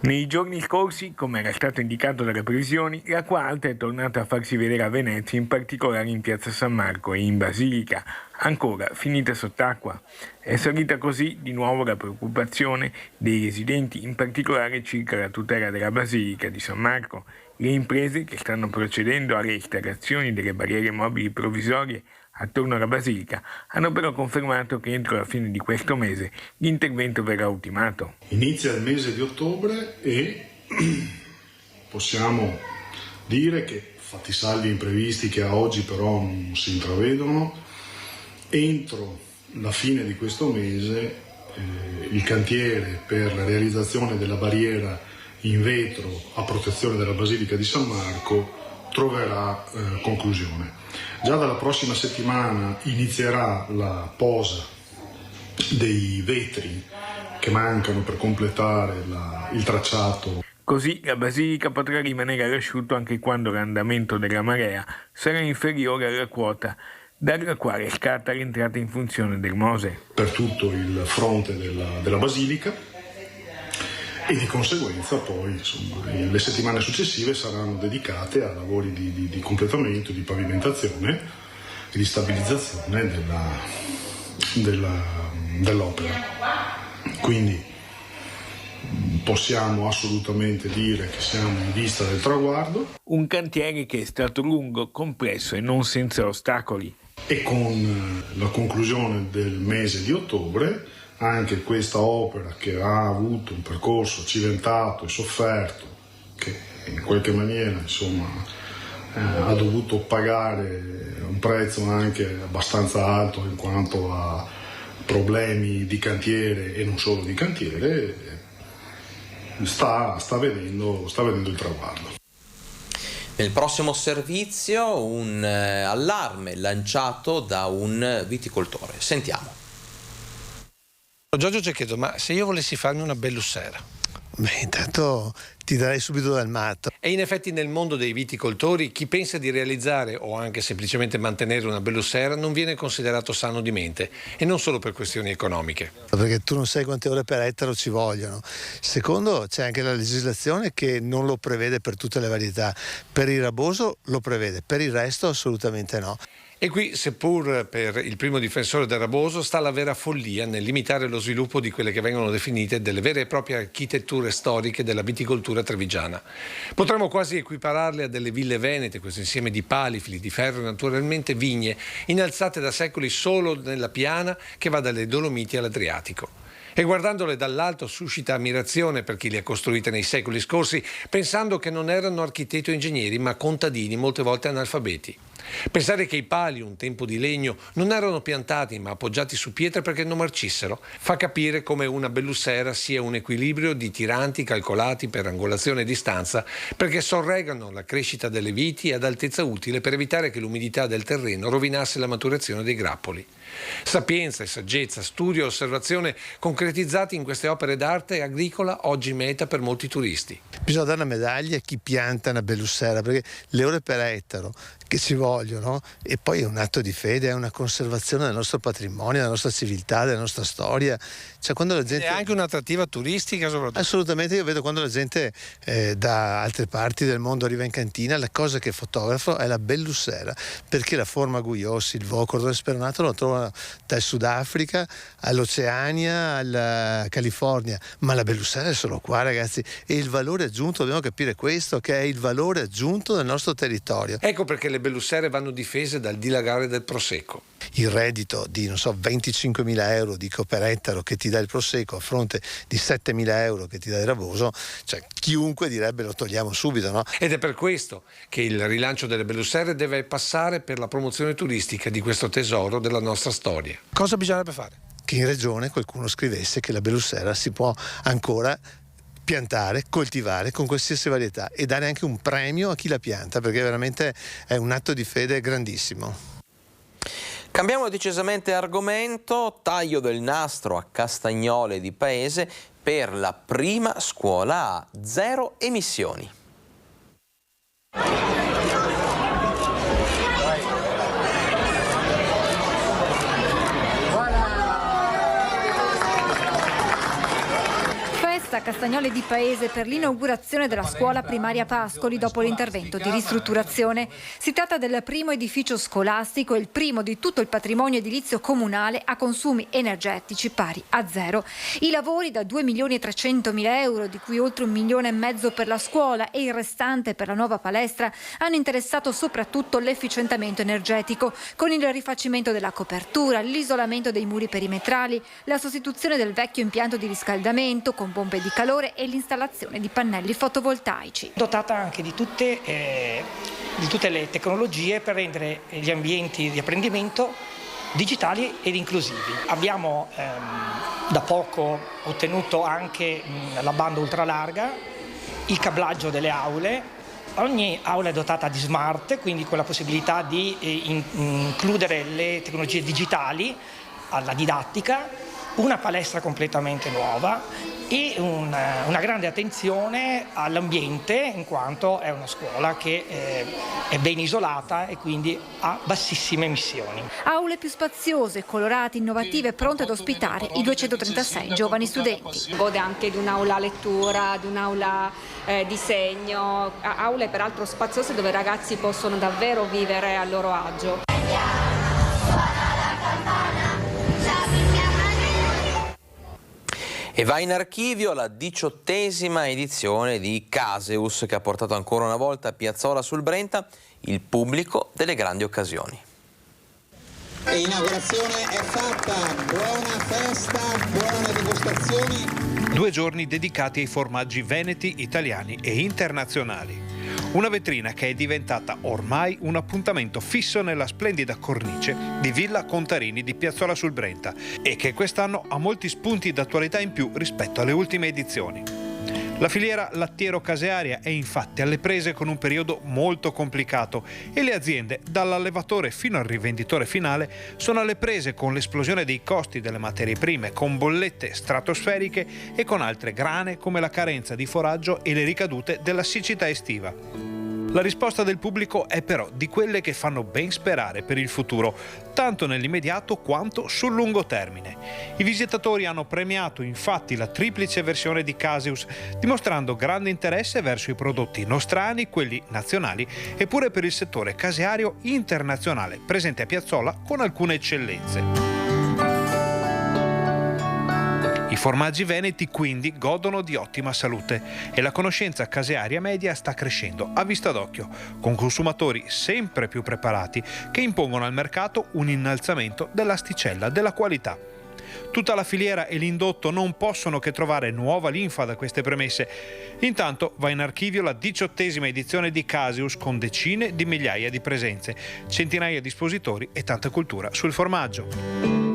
Nei giorni scorsi, come era stato indicato dalle previsioni, l'acqua alta è tornata a farsi vedere a Venezia, in particolare in piazza San Marco e in Basilica, ancora finita sott'acqua. È salita così di nuovo la preoccupazione dei residenti, in particolare circa la tutela della Basilica di San Marco. Le imprese che stanno procedendo alle installazioni delle barriere mobili provvisorie attorno alla Basilica hanno però confermato che entro la fine di questo mese l'intervento verrà ultimato. Inizia il mese di ottobre e possiamo dire che, fatti salvi imprevisti che a oggi però non si intravedono, entro la fine di questo mese il cantiere per la realizzazione della barriera in vetro a protezione della Basilica di San Marco troverà conclusione. Già dalla prossima settimana inizierà la posa dei vetri che mancano per completare il tracciato. Così la basilica potrà rimanere all'asciutto anche quando l'andamento della marea sarà inferiore alla quota dalla quale scatta l'entrata in funzione del Mose. Per tutto il fronte della basilica, e di conseguenza poi le settimane successive saranno dedicate a lavori di completamento, di pavimentazione e di stabilizzazione dell'opera. Quindi possiamo assolutamente dire che siamo in vista del traguardo. Un cantiere che è stato lungo, complesso e non senza ostacoli. E con la conclusione del mese di ottobre anche questa opera, che ha avuto un percorso accidentato e sofferto, che in qualche maniera ha dovuto pagare un prezzo anche abbastanza alto in quanto a problemi di cantiere e non solo di cantiere, sta vedendo il traguardo. Nel prossimo servizio un allarme lanciato da un viticoltore. Sentiamo. Giorgio ci ha chiesto, ma se io volessi farmi una bellussera? Beh, intanto ti darei subito dal matto. E in effetti nel mondo dei viticoltori chi pensa di realizzare o anche semplicemente mantenere una bellussera non viene considerato sano di mente, e non solo per questioni economiche. Perché tu non sai quante ore per ettaro ci vogliono. Secondo, c'è anche la legislazione che non lo prevede per tutte le varietà. Per il raboso lo prevede, per il resto assolutamente no. E qui, seppur per il primo difensore del raboso, sta la vera follia nel limitare lo sviluppo di quelle che vengono definite delle vere e proprie architetture storiche della viticoltura trevigiana. Potremmo quasi equipararle a delle ville venete, questo insieme di pali, fili di ferro e naturalmente vigne, innalzate da secoli solo nella piana che va dalle Dolomiti all'Adriatico. E guardandole dall'alto suscita ammirazione per chi le ha costruite nei secoli scorsi, pensando che non erano architetti o ingegneri, ma contadini, molte volte analfabeti. Pensare che i pali, un tempo di legno, non erano piantati ma appoggiati su pietre perché non marcissero, fa capire come una bellussera sia un equilibrio di tiranti calcolati per angolazione e distanza, perché sorreggano la crescita delle viti ad altezza utile per evitare che l'umidità del terreno rovinasse la maturazione dei grappoli. Sapienza e saggezza, studio e osservazione concretizzati in queste opere d'arte agricola, oggi meta per molti turisti. Bisogna dare una medaglia a chi pianta una bellussera, perché le ore per ettaro che ci vogliono, e poi è un atto di fede, è una conservazione del nostro patrimonio, della nostra civiltà, della nostra storia. Cioè, quando la gente... È anche un'attrattiva turistica soprattutto. Assolutamente, io vedo quando la gente da altre parti del mondo arriva in cantina, la cosa che fotografo è la bellussera, perché la forma Guyos, il Vocordon speronato lo trovano dal Sudafrica all'Oceania, alla California, ma la bellussera è solo qua, ragazzi, e il valore aggiunto, dobbiamo capire questo, che è il valore aggiunto del nostro territorio. Ecco perché le bellussere vanno difese dal dilagare del prosecco. Il reddito di 25.000 euro dico per ettaro che ti dà il prosecco a fronte di 7.000 euro che ti dà il raboso, cioè chiunque direbbe lo togliamo subito, no? Ed è per questo che il rilancio delle bellussere deve passare per la promozione turistica di questo tesoro della nostra storia. Cosa bisognerebbe fare? Che in regione qualcuno scrivesse che la bellussera si può ancora piantare, coltivare con qualsiasi varietà e dare anche un premio a chi la pianta, perché veramente è un atto di fede grandissimo. Cambiamo decisamente argomento, taglio del nastro a Castagnole di Paese per la prima scuola a zero emissioni. A Castagnole di Paese per l'inaugurazione della scuola primaria Pascoli dopo l'intervento di ristrutturazione. Si tratta del primo edificio scolastico e il primo di tutto il patrimonio edilizio comunale a consumi energetici pari a zero. I lavori da 2.300.000 euro, di cui oltre 1,5 milioni per la scuola e il restante per la nuova palestra, hanno interessato soprattutto l'efficientamento energetico, con il rifacimento della copertura, l'isolamento dei muri perimetrali, la sostituzione del vecchio impianto di riscaldamento con pompe di calore e l'installazione di pannelli fotovoltaici. Dotata anche di tutte le tecnologie per rendere gli ambienti di apprendimento digitali ed inclusivi. Abbiamo da poco ottenuto anche la banda ultralarga, il cablaggio delle aule. Ogni aula è dotata di smart, quindi con la possibilità di includere le tecnologie digitali alla didattica, una palestra completamente nuova e una grande attenzione all'ambiente, in quanto è una scuola che è ben isolata e quindi ha bassissime emissioni. Aule più spaziose, colorate, innovative, pronte ad ospitare i 236 giovani studenti. Gode anche di un'aula lettura, di un'aula disegno, aule peraltro spaziose dove i ragazzi possono davvero vivere a loro agio. E va in archivio la 18ª edizione di Caseus, che ha portato ancora una volta a Piazzola sul Brenta il pubblico delle grandi occasioni. E inaugurazione è fatta, buona festa, buone degustazioni. 2 giorni dedicati ai formaggi veneti, italiani e internazionali. Una vetrina che è diventata ormai un appuntamento fisso nella splendida cornice di Villa Contarini di Piazzola sul Brenta e che quest'anno ha molti spunti d'attualità in più rispetto alle ultime edizioni. La filiera lattiero-casearia è infatti alle prese con un periodo molto complicato e le aziende, dall'allevatore fino al rivenditore finale, sono alle prese con l'esplosione dei costi delle materie prime, con bollette stratosferiche e con altre grane come la carenza di foraggio e le ricadute della siccità estiva. La risposta del pubblico è però di quelle che fanno ben sperare per il futuro, tanto nell'immediato quanto sul lungo termine. I visitatori hanno premiato infatti la triplice versione di Caseus, dimostrando grande interesse verso i prodotti nostrani, quelli nazionali e pure per il settore caseario internazionale, presente a Piazzola con alcune eccellenze. I formaggi veneti quindi godono di ottima salute e la conoscenza casearia media sta crescendo a vista d'occhio, con consumatori sempre più preparati che impongono al mercato un innalzamento dell'asticella della qualità. Tutta la filiera e l'indotto non possono che trovare nuova linfa da queste premesse. Intanto va in archivio la 18ª edizione di Caseus con decine di migliaia di presenze, centinaia di espositori e tanta cultura sul formaggio.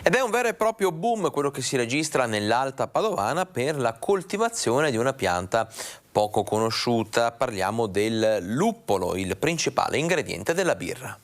Ed è un vero e proprio boom quello che si registra nell'Alta Padovana per la coltivazione di una pianta poco conosciuta. Parliamo del luppolo, il principale ingrediente della birra.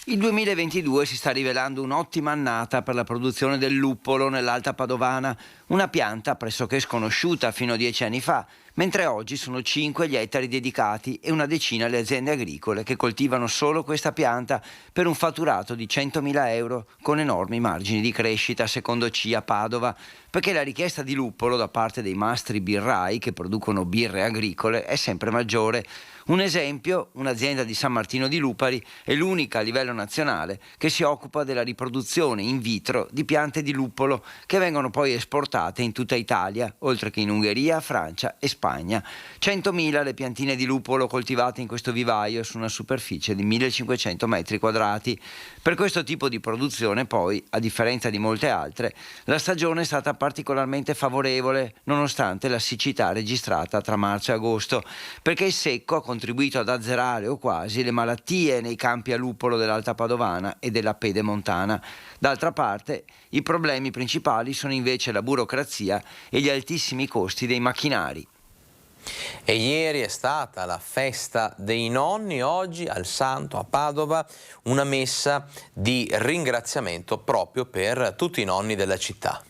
Il 2022 si sta rivelando un'ottima annata per la produzione del luppolo nell'Alta Padovana, una pianta pressoché sconosciuta fino a 10 anni fa, mentre oggi sono 5 gli ettari dedicati e una decina le aziende agricole che coltivano solo questa pianta per un fatturato di 100.000 euro con enormi margini di crescita, secondo CIA Padova, perché la richiesta di luppolo da parte dei mastri birrai che producono birre agricole è sempre maggiore. Un esempio, un'azienda di San Martino di Lupari è l'unica a livello nazionale che si occupa della riproduzione in vitro di piante di luppolo che vengono poi esportate in tutta Italia, oltre che in Ungheria, Francia e Spagna. 100.000 le piantine di luppolo coltivate in questo vivaio su una superficie di 1.500 metri quadrati. Per questo tipo di produzione poi, a differenza di molte altre, la stagione è stata particolarmente favorevole nonostante la siccità registrata tra marzo e agosto, perché il secco ha contribuito ad azzerare o quasi le malattie nei campi a luppolo dell'Alta Padovana e della Pedemontana. D'altra parte, i problemi principali sono invece la burocrazia e gli altissimi costi dei macchinari. E ieri è stata la festa dei nonni, oggi al Santo a Padova una messa di ringraziamento proprio per tutti i nonni della città.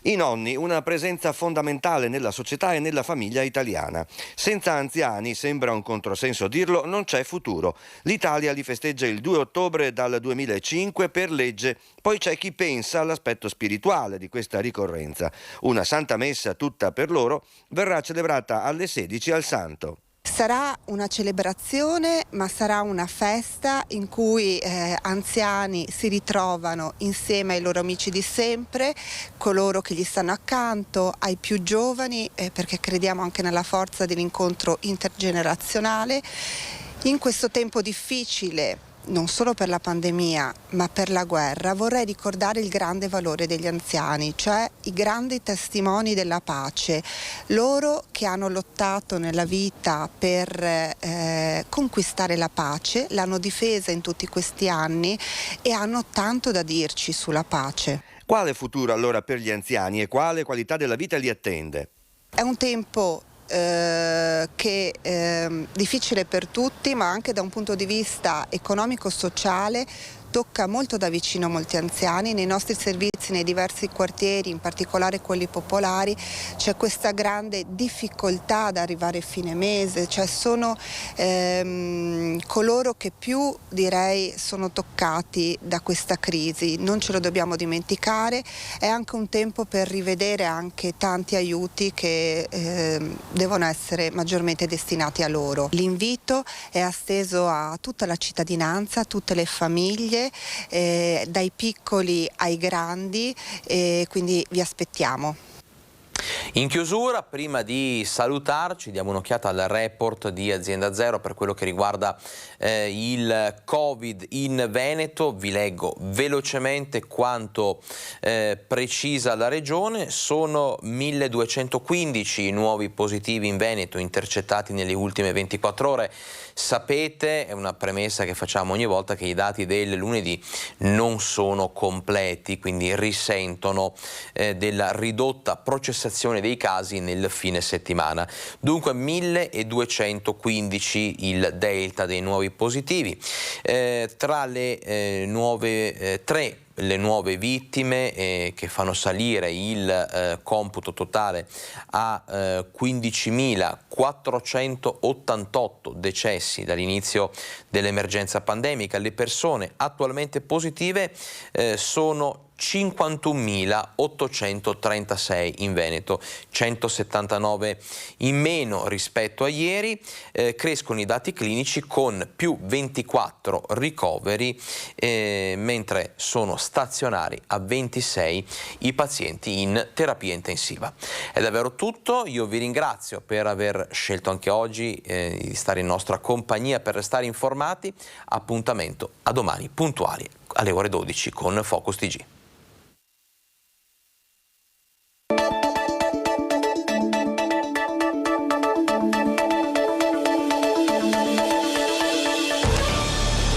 I nonni, una presenza fondamentale nella società e nella famiglia italiana. Senza anziani, sembra un controsenso dirlo, non c'è futuro. L'Italia li festeggia il 2 ottobre dal 2005 per legge. Poi c'è chi pensa all'aspetto spirituale di questa ricorrenza. Una santa messa tutta per loro verrà celebrata alle 16 al Santo. Sarà una celebrazione, ma sarà una festa in cui anziani si ritrovano insieme ai loro amici di sempre, coloro che gli stanno accanto, ai più giovani, perché crediamo anche nella forza dell'incontro intergenerazionale. In questo tempo difficile, non solo per la pandemia, ma per la guerra, vorrei ricordare il grande valore degli anziani, cioè i grandi testimoni della pace, loro che hanno lottato nella vita per conquistare la pace, l'hanno difesa in tutti questi anni e hanno tanto da dirci sulla pace. Quale futuro allora per gli anziani e quale qualità della vita li attende? È un tempo difficile per tutti, ma anche da un punto di vista economico-sociale tocca molto da vicino molti anziani. Nei nostri servizi, nei diversi quartieri, in particolare quelli popolari, c'è questa grande difficoltà ad arrivare a fine mese, cioè sono coloro che più, direi, sono toccati da questa crisi. Non ce lo dobbiamo dimenticare, è anche un tempo per rivedere anche tanti aiuti che devono essere maggiormente destinati a loro. L'invito è esteso a tutta la cittadinanza, a tutte le famiglie, dai piccoli ai grandi, quindi vi aspettiamo. In chiusura, prima di salutarci, diamo un'occhiata al report di Azienda Zero per quello che riguarda il Covid in Veneto. Vi leggo velocemente quanto precisa la Regione. Sono 1215 i nuovi positivi in Veneto intercettati nelle ultime 24 ore. Sapete, è una premessa che facciamo ogni volta, che i dati del lunedì non sono completi, quindi risentono della ridotta processazione dei casi nel fine settimana. Dunque 1215 il delta dei nuovi positivi. Tra le nuove le nuove vittime che fanno salire il computo totale a 15.488 decessi dall'inizio dell'emergenza pandemica. Le persone attualmente positive sono 51.836 in Veneto, 179 in meno rispetto a ieri. Crescono i dati clinici con più 24 ricoveri, mentre sono stazionari a 26 i pazienti in terapia intensiva. È davvero tutto, io vi ringrazio per aver scelto anche oggi di stare in nostra compagnia, per restare informati. Appuntamento a domani puntuali alle ore 12 con Focus TG.